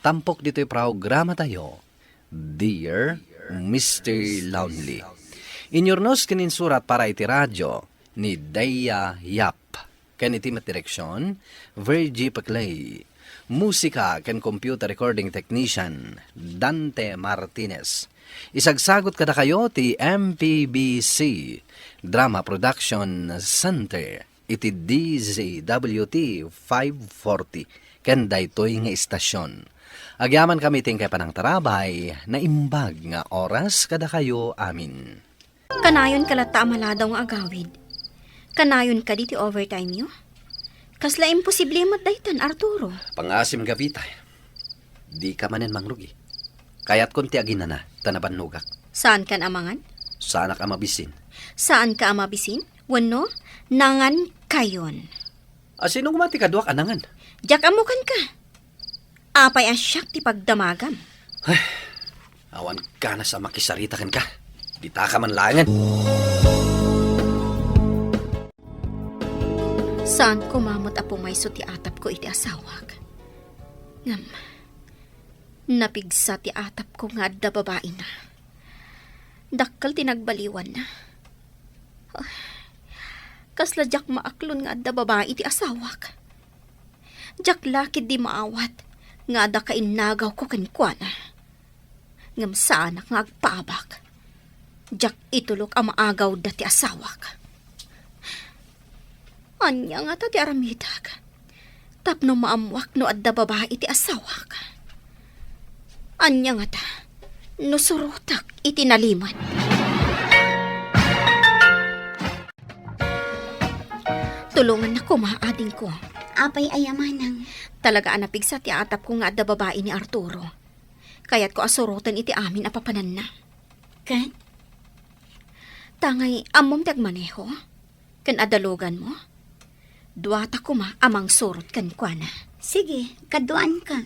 [SPEAKER 9] Tampok dito'y programa tayo, Dear Mr. Lonely. Inyornos kininsurat para iti radyo ni Daya Yap. Ken iti direksyon, Virgie Paclay. Musika ken computer recording technician, Dante Martinez. Isagsagot kada kayo ti MPBC Drama Production Center iti DZWT 540 ken daytoy nga istasyon. Agyaman kami tingkay panang tarabay na imbag nga oras kada kayo amin.
[SPEAKER 4] Kanayon kalata maladaw nga agawid. Kanayon ka di ti overtime yo. Kasla imposible matdaytan, Arturo.
[SPEAKER 9] Pangasim gabitay. Di ka manen mangrugi. Kayat konti agina na, tanaban nugak.
[SPEAKER 4] Saan kan amangan?
[SPEAKER 9] Saanak amabisin.
[SPEAKER 4] Saan ka amabisin? Wano, nangan kayon.
[SPEAKER 9] Asinong mati kaduak anangan?
[SPEAKER 4] Jak amukan ka. Apay asyak ti pagdamagam.
[SPEAKER 9] Awan ka na sa makisarita kan ka. Dita ka man langan.
[SPEAKER 4] Saan kumamot apo may ti atap ko iti asawag? Ngam, napigsa ti atap ko nga adda babae na. Dakkal tinagbaliwan na. Kasla jak maaklon nga adda babae iti asawag. Jak lakid di maawat nga adda kainagaw ko kenkwana. Ngam saanak nga agpaabak. Jak itulok ang maagaw da ti asawag. Anya nga ta ti aramidag. Tapno maamwak no adda babae iti asawak. Anya nga ta, no surutak iti naliman. Tulungan na ko maading ko.
[SPEAKER 3] Apay ayamanang.
[SPEAKER 4] Talaga anapig sa ti atap ko nga adda babae ni Arturo. Kaya't ko asurutan iti amin apapanan na.
[SPEAKER 3] Kat?
[SPEAKER 4] Tangay amom tagmaneho. Kan adalugan mo. Duwata ko ma amang surot kan kwa na.
[SPEAKER 3] Sige, kaduan ka.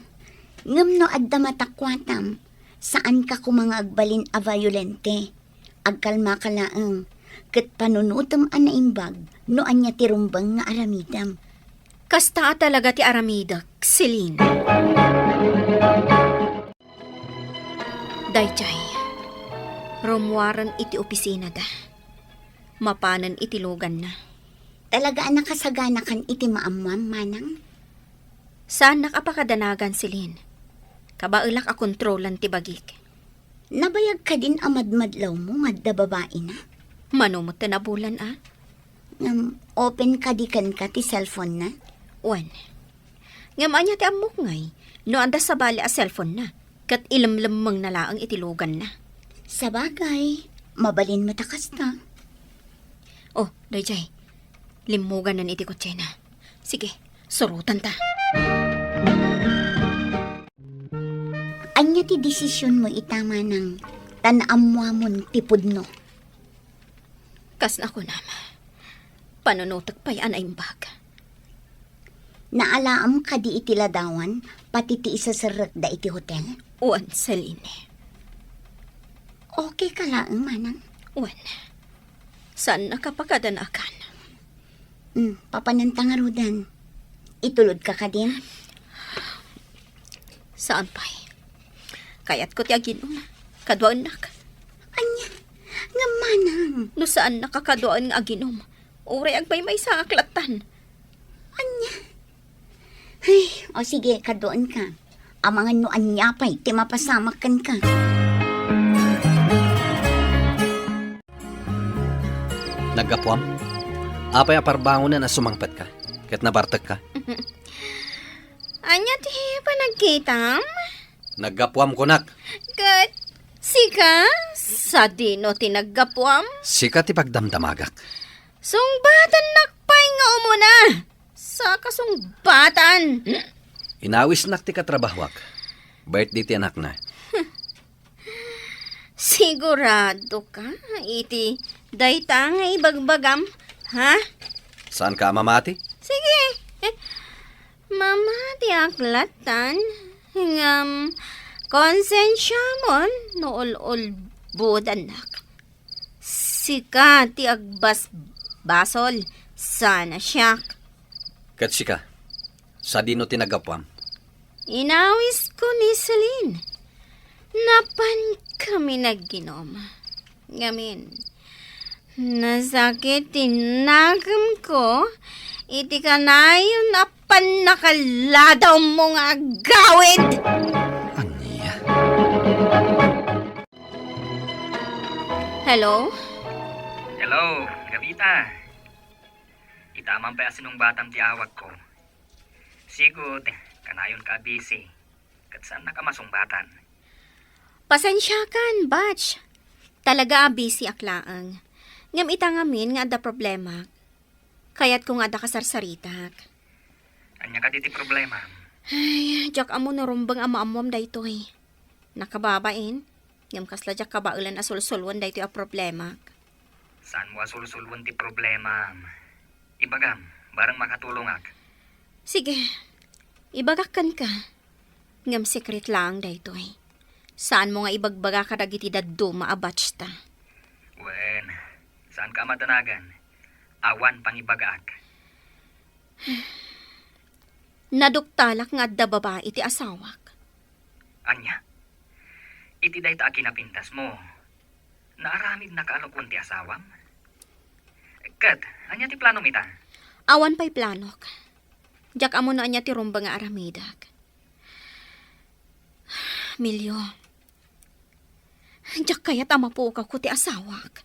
[SPEAKER 3] Ngam no adda matakwatam, saan ka kumanga agbalin a violente. Agkalma ka laang, kat panunutom ana imbag, no anya tirumbang nga aramidam.
[SPEAKER 4] Kasta talaga ti aramidak, Celine. Dayjay, rumwaran iti opisina da. Mapanan iti lugan na.
[SPEAKER 3] Talaga anak kasagana kan iti maamwam manang?
[SPEAKER 4] Saan nakapakadanagan, Celine? Kabailak a kontrolan ti bagik.
[SPEAKER 3] Nabayag ka din amadmadlaw mo nga babae na?
[SPEAKER 4] Manumot na bulan
[SPEAKER 3] Ngam, open ka di kan ka ti cellphone na?
[SPEAKER 4] Wan. Ngam anya ti amok ngay, no anda sa bali a cellphone na, kat ilamlamang nalaang itilugan na.
[SPEAKER 3] Sabagay, mabalin matakas na.
[SPEAKER 4] Oh, Dayjay, limugan na iti kotse na. Sige, surutan ta.
[SPEAKER 3] Anya ti desisyon mo itama ng tanamwamon ti pudno.
[SPEAKER 4] Kas na ko nama. Panunutag pa yan ay imbag.
[SPEAKER 3] Naalaam ka di iti ladawan, pati ti isasarat da iti hotel?
[SPEAKER 4] Uwan, Celine.
[SPEAKER 3] Okay ka lang, manang.
[SPEAKER 4] Uwan. Saan nakapakadanakan?
[SPEAKER 3] Papanantangarudan. Itulod ka ka din?
[SPEAKER 4] Saan pa'y? Kaya't ko ti aginom. Kadwaan nak.
[SPEAKER 3] Anya, nga manang.
[SPEAKER 4] No saan nakakadwaan nga aginom? Uri agbay may sa aklatan.
[SPEAKER 3] Anya. Ay, o sige, kadoon ka. Amangan no anya pa'y, ti mapasamakan ka.
[SPEAKER 9] Naggapuam? Apay aparbangon na sumangpat ka. Kat nabartag ka.
[SPEAKER 4] Anya ti panagkitam?
[SPEAKER 9] Naggapuam ko nak.
[SPEAKER 4] Kat sika? Sa dino ti naggapuam?
[SPEAKER 9] Sika ti pagdamdamagak.
[SPEAKER 4] Sungbatan nakpay nga umuna. Sa kasungbatan.
[SPEAKER 9] Inawis nak ti katrabahwak. Bayit di ti anak na.
[SPEAKER 4] Sigurado ka? Iti dayta nga ibagbagam, ha?
[SPEAKER 9] Saan ka mamati?
[SPEAKER 4] Sige. Mamati aklatan. Ngam, konsensya mon, nool-ol budanak. Sika ti agbas basol. Sana siyak.
[SPEAKER 9] Kat sika. Sa dino ti naggapuam.
[SPEAKER 4] Inawis ko ni Celine. Napan kami nagginom. Ngamin, nasakit tinagam ko, iti ka na yun napan nakaladaw mo nga gawid.
[SPEAKER 9] Anya?
[SPEAKER 4] Hello?
[SPEAKER 2] Hello, Gavita. Itamang pa asinong batang tiawag ko. Sigud, kanayon ka busy. Kat saan nakamasong batan?
[SPEAKER 4] Pasensya kan, batch. Talaga busy aklaang. Ngam itangamin nga ada problema. Kaya't kung ada kasarsaritak.
[SPEAKER 2] Anya ka diti problema?
[SPEAKER 4] Ay, jak amo narumbang ama-amom daytoy. Nakababain. Ngam kasla jak kabaulan asulsulwan daytoy a problema.
[SPEAKER 2] Saan mo asulsulwan ti problema? Ibagam, barang makatulong ak.
[SPEAKER 4] Sige, ibagakan ka. Ngam secret lang daytoy. Saan mo nga ibagbaga ka dagiti daddo maabatch ta?
[SPEAKER 2] Wen, saan ka madanagan? Awan pang ibagaak.
[SPEAKER 4] Naduktalak nga adda babae iti asawak.
[SPEAKER 2] Anya? Iti day ta kinapintas mo. Naaramid na kaalokon ti asawam? Kat, anya ti plano mita?
[SPEAKER 4] Awan pa'y planok. Jak amo na anya ti rumba nga aramidak. Milyo. Jak kayat ama po ka ko ti asawak.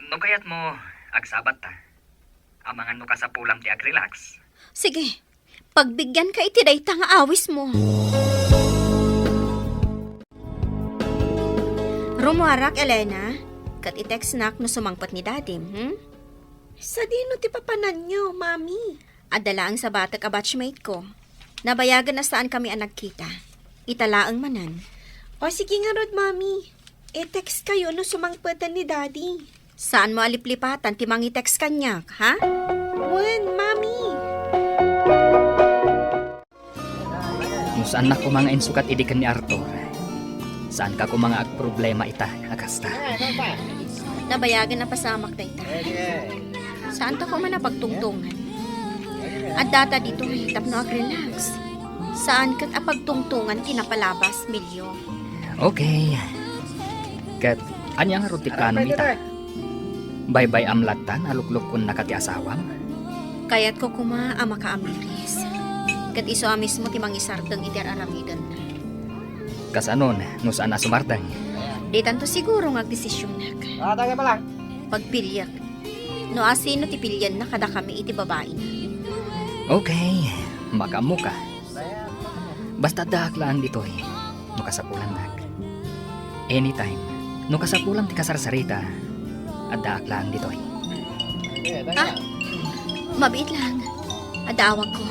[SPEAKER 2] No kayat mo, agsabat ta. Amangan no ka sa pulam ti agrelax.
[SPEAKER 4] Sige, pagbigyan ka iti dayta nga awis mo. Rumuarak, Elena. Kat i-text nak no sumangpat ni dadim,
[SPEAKER 8] Sa dino ti papanan nyo, mami?
[SPEAKER 4] Adala ang sa batak a batchmate ko. Nabayagan na saan kami ang nagkita. Italaang manan.
[SPEAKER 8] O sige nga rod, mami. E-text kayo no sumangpatan ni daddy.
[SPEAKER 4] Saan mo aliplipatan ti mangi text kanyak, ha?
[SPEAKER 8] Wen, mami.
[SPEAKER 2] Kung saan na ko mga insukat idikan ni Arthur. Saan ka ko mga problema ita, agasta.
[SPEAKER 4] Nabayagan na pasamak na ita. Saan ta ko man napagtungtungan? At data dito hitap no ag-relax. Saan kat apagtungtungan tinapalabas, Milyo?
[SPEAKER 2] Okay. Kat, anya nga ruti plano mita? Bye-bye amlatan, aluklok kun nakati asawam?
[SPEAKER 4] Kaya't ko kuma ama ka amiris. Kat iso amis mo timang isardang iti aramidan na.
[SPEAKER 2] Kasanon, no saan na sumardang?
[SPEAKER 4] Di tanto siguro nga desisyonak.
[SPEAKER 6] Tagay pa lang.
[SPEAKER 4] Pagpilyak. No asino ti pilyan na kada kami iti babae na.
[SPEAKER 2] Okay, makamu ka. Basta daaklaan dito no kasapulan nak. Anytime, no kasapulan ti kasarsarita, at daaklaan dito
[SPEAKER 4] Ah, mabait lang. Adawag ko.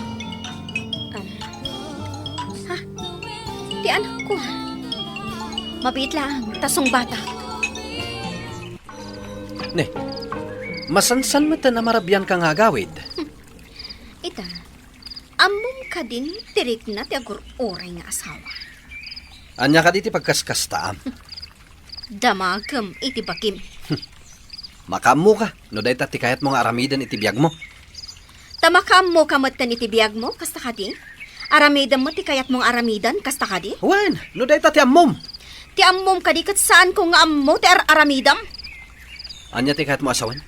[SPEAKER 4] Ha? ti anak ko. Mabait lang, tasong bata.
[SPEAKER 9] Ne, masansan mo na marabyan ka nga agawid.
[SPEAKER 4] Ita, amom ka din tirik na ti agur-uray nga asawa.
[SPEAKER 9] Anya ka diti pagkaskastaam.
[SPEAKER 4] Damagam iti bakim.
[SPEAKER 9] Makamu ka, no day ti kayat mo nga aramidan iti biyag mo.
[SPEAKER 4] Tamakam mo kamatan iti biyag mo, kasta ka di? Aramidan mo ti kayat mong aramidan, kasta ka di?
[SPEAKER 9] Wen, no day ti ammom.
[SPEAKER 4] Ti ammom ka di kat saan ko nga ammo ti aramidam?
[SPEAKER 9] Anya ti kayat mo asawan?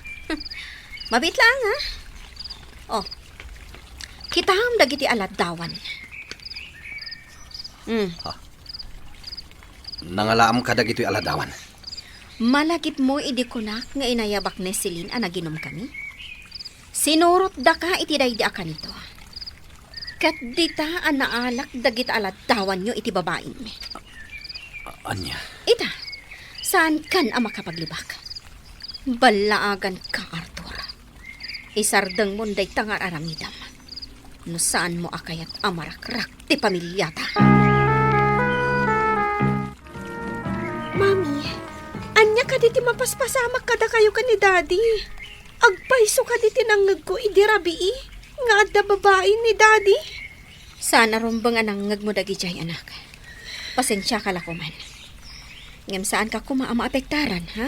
[SPEAKER 4] Mabit lang, ha? Oh, kitaham dagiti aladawan.
[SPEAKER 9] Nangalaam ka dagito'y aladawan.
[SPEAKER 4] Malagip mo idikunak nga inayabak ni Celine ang naginom kami. Sinurot da ka iti daydi aka nito. Kat dita ang naalak dagit aladawan nyo iti babaeng mi.
[SPEAKER 9] Anya?
[SPEAKER 4] Ita, saan kan ang makapaglibak? Balaagan ka, Arthur. Isardang munday tangar aramidam. No saan mo akayat amarakrak ti pamilyata. Mami, anya ka diti mapaspasamak kada kayo ka ni Daddy. Agpaiso ka diti nangag ko idirabii. Nga adda babae ni Daddy. Sana rumbang anangag mo dagi jay anak. Pasensya ka lako man. Ngam saan ka kumaama apektaran, ha?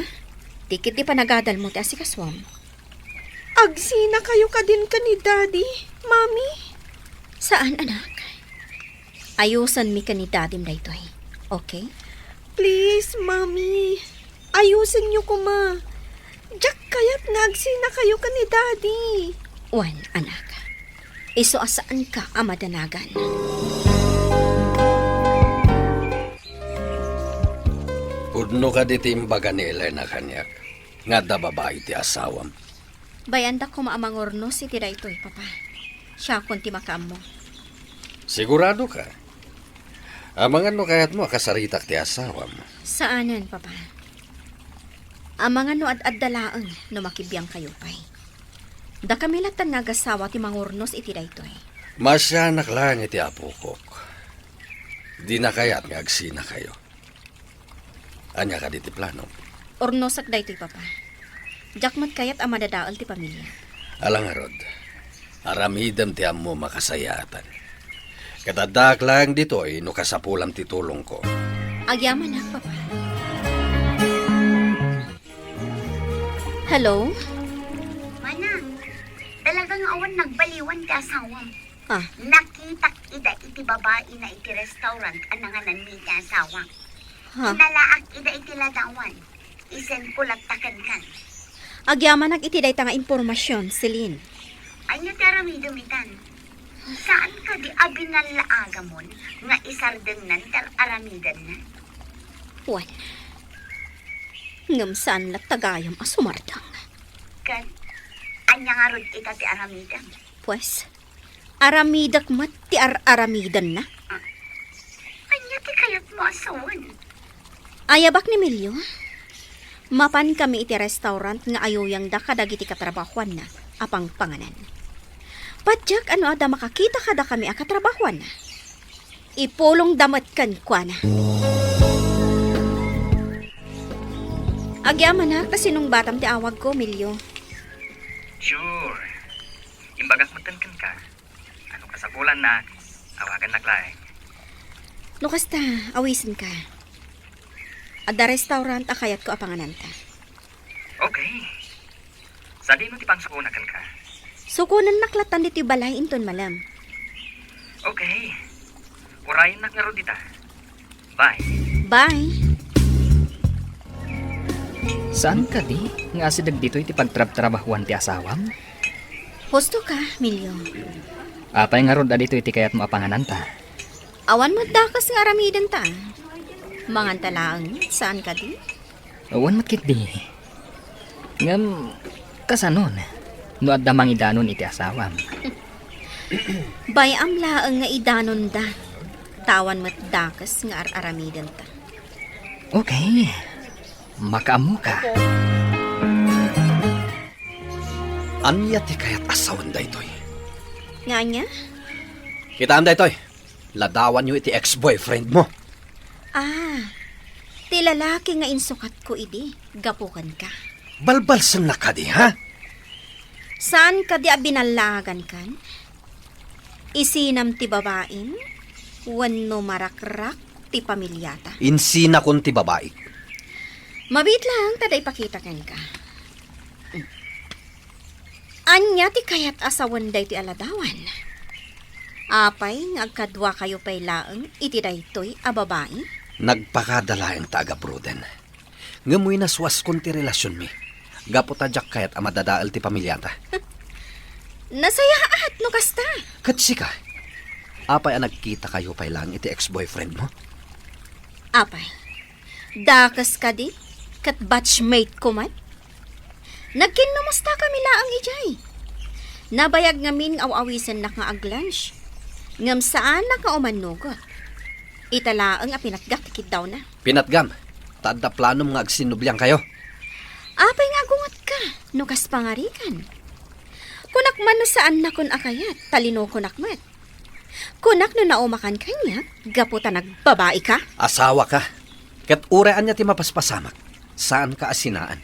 [SPEAKER 4] Tikit di panagadal mo ti asikaswam. Agsina kayo ka din ka ni Daddy, Mami. Saan, anak? Ayusan mi ka ni Daddy daytoy. Okay? Please, Mami. Ayusin niyo ko, ma. Jack kaya't nagsina kayo ka ni Daddy. Wan, anak. Iso asaan ka amadanagan.
[SPEAKER 9] Udno ka diti imbaga ni Elena kanyak. Nga da babae ti asawam.
[SPEAKER 4] Bayanda ko maamangorno si tira ito'y, papa. Siya kung ti makaam mo.
[SPEAKER 9] Sigurado ka? Amangan no kayat mo akasaritak ti asawam.
[SPEAKER 4] Saanan, papa? Amangan no ad-addalaang no makibiyang kayo pa'y. Da kami latan nga gasawa ti mangurnos iti daytoy.
[SPEAKER 9] Masyanak lang iti apukok. Di na kayat nga agsina kayo. Anya ka diti plano.
[SPEAKER 4] Ornosak daytoy, papa. Jakmat kayat amadadaal ti pamilya.
[SPEAKER 9] Alang arod, aramidam ti ammo makasayatan. Katadak lang dito'y no kasapulam ti tulong ko.
[SPEAKER 4] Agyaman na, papa. Hello?
[SPEAKER 3] Mana, talagang awan nagbaliwan ti asawam.
[SPEAKER 4] Ah,
[SPEAKER 3] Nakitak ida iti babae na iti restaurant ananganan mi ti asawam.
[SPEAKER 4] ha?
[SPEAKER 3] Inalaak ida iti ladawan. Isen kulagtakan kan.
[SPEAKER 4] Agyaman iti dayta nga impormasyon, Celine.
[SPEAKER 3] Anya ti aramidumitan. Saan ka di abinalaagamon nga isardeng nan tar aramidan na?
[SPEAKER 4] Wan. Ngam saan tagayam asumardang.
[SPEAKER 3] Kan, anya nga rod ita ti aramidan.
[SPEAKER 4] Pues, aramidak mat ti aramidan na.
[SPEAKER 3] Anya ti kayat mo asawan.
[SPEAKER 4] Ayabak ni Milyo. Mapan kami iti restaurant nga ayoyang da kadagiti katrabahuan na apang panganan. Padyak ano ada makakita kada kami akatrabahuan na. Ipulong damat kan kwa na. Agyaman na kasinong batam ti awag ko, Milyo.
[SPEAKER 10] Sure. Imbagas matankan ka. Ano kasapulan na, awagan naklaeng.
[SPEAKER 4] No kasta, awisin ka. Ada restaurant akayat ko apanganan ta.
[SPEAKER 10] Okay. Sa di mo ti pang sakunakan ka.
[SPEAKER 4] Sukunan naklatan dito balay inton malam.
[SPEAKER 10] Okay. Urayin nak nga ro dita. Bye.
[SPEAKER 4] Bye.
[SPEAKER 2] Saan ka di? Nga sidag dito iti pagtrab-trabahuan ti asawam?
[SPEAKER 4] Husto ka, Milyo.
[SPEAKER 2] Apay nga ron dito iti kayat mo apanganan ta.
[SPEAKER 4] Awan mo dakas nga aramidan ta. Mangan talaang, saan ka di?
[SPEAKER 2] Awan matkit di. Ngam, kasanon. No adda mangidanon iti asawam.
[SPEAKER 4] Bayam laang nga idanon da. Tawan mat dakas nga aramidan ta.
[SPEAKER 2] Okay. Makaamu ka.
[SPEAKER 9] Anya ti kayat asawan daytoy.
[SPEAKER 4] Nga niya?
[SPEAKER 9] Kitaan daytoy. Ladawan nyo iti ex-boyfriend mo.
[SPEAKER 4] Ti lalaki nga insukat ko idi, gapukan ka.
[SPEAKER 9] Balbalsan na ka di, ha?
[SPEAKER 4] Saan ka di binalagan kan? Isinam ti babain, wano marakrak ti pamilyata.
[SPEAKER 9] Insina kon ti babae.
[SPEAKER 4] Mabit lang, tada ipakita kan ka. Anya ti kayat asawan day ti aladawan. Apay, ngagkadwa kayo pay laeng, iti daytoy a babae.
[SPEAKER 9] Nagpakadala ang taga-bruden. Ngamoy naswas kon ti relasyon mi. Gapo tadyak kayat amadadaal ti pamilyata.
[SPEAKER 4] Nasayaat no kasta.
[SPEAKER 9] Katsi ka. Apay ang nagkita kayo pay lang iti ex-boyfriend mo?
[SPEAKER 4] Apay, dakas ka di, kat batchmate ko man. Nagkinumusta kami laang ijay. Nabayag ngamin aw-awisan na nga ag-lunch. Ngam saan na ka umanugot. Italaang a pinatgaktikit daw na.
[SPEAKER 9] Pinatgam. Tadda planom nga agsinubyang kayo.
[SPEAKER 4] Apay nga gungot ka, nukas pangarikan. Kunak man no saan na kun akayat, talino kunak mat. Kunak no naumakan kanya, gaputa nagbabae ka.
[SPEAKER 9] Asawa ka. Kat uraan niya ti mapaspasamak. Saan ka asinaan?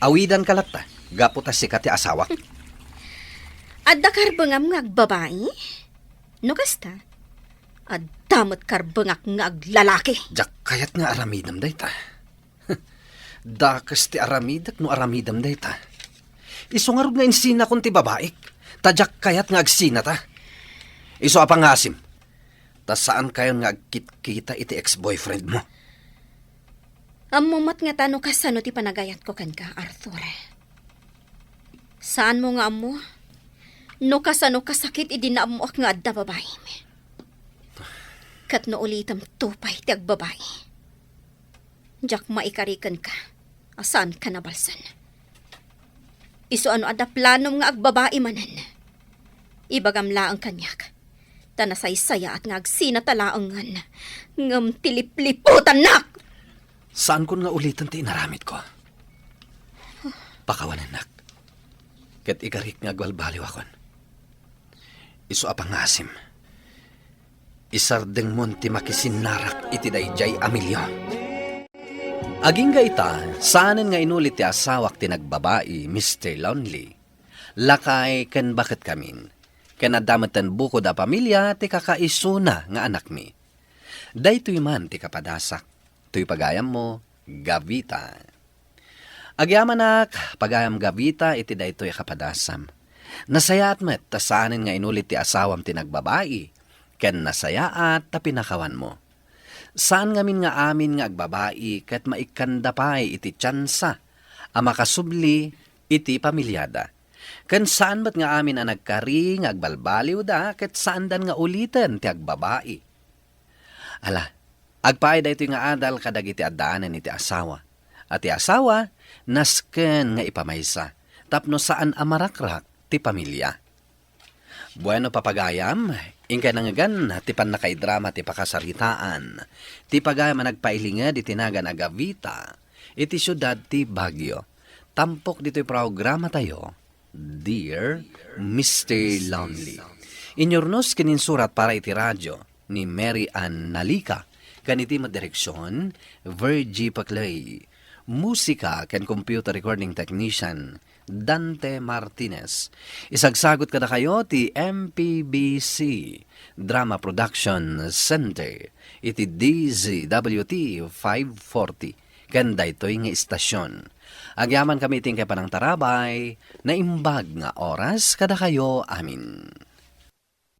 [SPEAKER 9] Awidan ka latta. Gaputa si ti asawa.
[SPEAKER 4] Adda karbangam nga agbabae? Nukas ta? Addamot karbangak nga aglalaki.
[SPEAKER 9] Jak kayat nga aramidam dayta. Dakas ti aramidak no aramidam dayta. Iso nga rog nga insina kon ti babaik. Tadyak kayat nga agsina ta. Iso apang asim. Ta saan kayo nga agkit-kita iti ex-boyfriend mo?
[SPEAKER 4] Amumat nga tano kasano ti panagayat ko kan ka, Arthur. Saan mo nga amo? No kasano kasakit idinaam mo ak nga adda babae. Kat no ulitam tupay ti agbabae. Jak maikarikan ka. Asaan ka nabalsan? Iso ano adda planom nga agbabae manan. Ibagam laang kanyak. Tanasaysaya at nga agsinatalaangan. Ngam tilipliputan nak!
[SPEAKER 9] Saan ko nga ulitan ti inaramid ko? Pakawanan nak. Kat ikarik nga agwalbaliw akon. Iso apang asim. Isardeng mon ti makisinarak iti dayjay Emilio. Aging ita, saanen nga inulit ti asawak ti nagbabae, Mr. Lonely. Lakay ken bakit kamin. Ken adamatan buko da pamilya ti kakaisuna nga anak mi. Daytoy man ti kapadasak. Tuy pagayam mo, Gavita. Agyaman pagayam Gavita iti daytoy kapadasam. Nasayaat met ta saanen nga inulit ti asawam ti nagbabae. Ken nasayaat ta pinakawan mo. Saan ngamin nga amin nga agbabae ket maikandapay iti tsansa a makasubli iti pamilyada. Ken saan bat nga amin ang nagkari nga agbalbaliw da ket saan dan nga uliten ti agbabae. Ala, agpaay daytoy nga adal kadag iti addaanan iti asawa. At ti asawa nasken nga ipamaysa tapno saan amarakrak ti pamilya. Bueno papagayam, ingkay nangagan ti panakaidrama ti pakasaritaan. Ti pagayam nagpailingad iti nagan a Gavita, iti syudad ti Baguio. Tampok dito'y programa tayo, Dear Mr. Lonely. Inyornos kininsurat para iti radyo ni Mary Ann Nalica, kaniti madireksyon, Virgie Paclay. Musika ken computer recording technician, Dante Martinez. Isagsagot kada kayo ti MPBC Drama Production Center iti DZWT 540 ken daytoy nga istasyon. Agyaman kami ting kay panang tarabay na imbag nga oras kada kayo amin.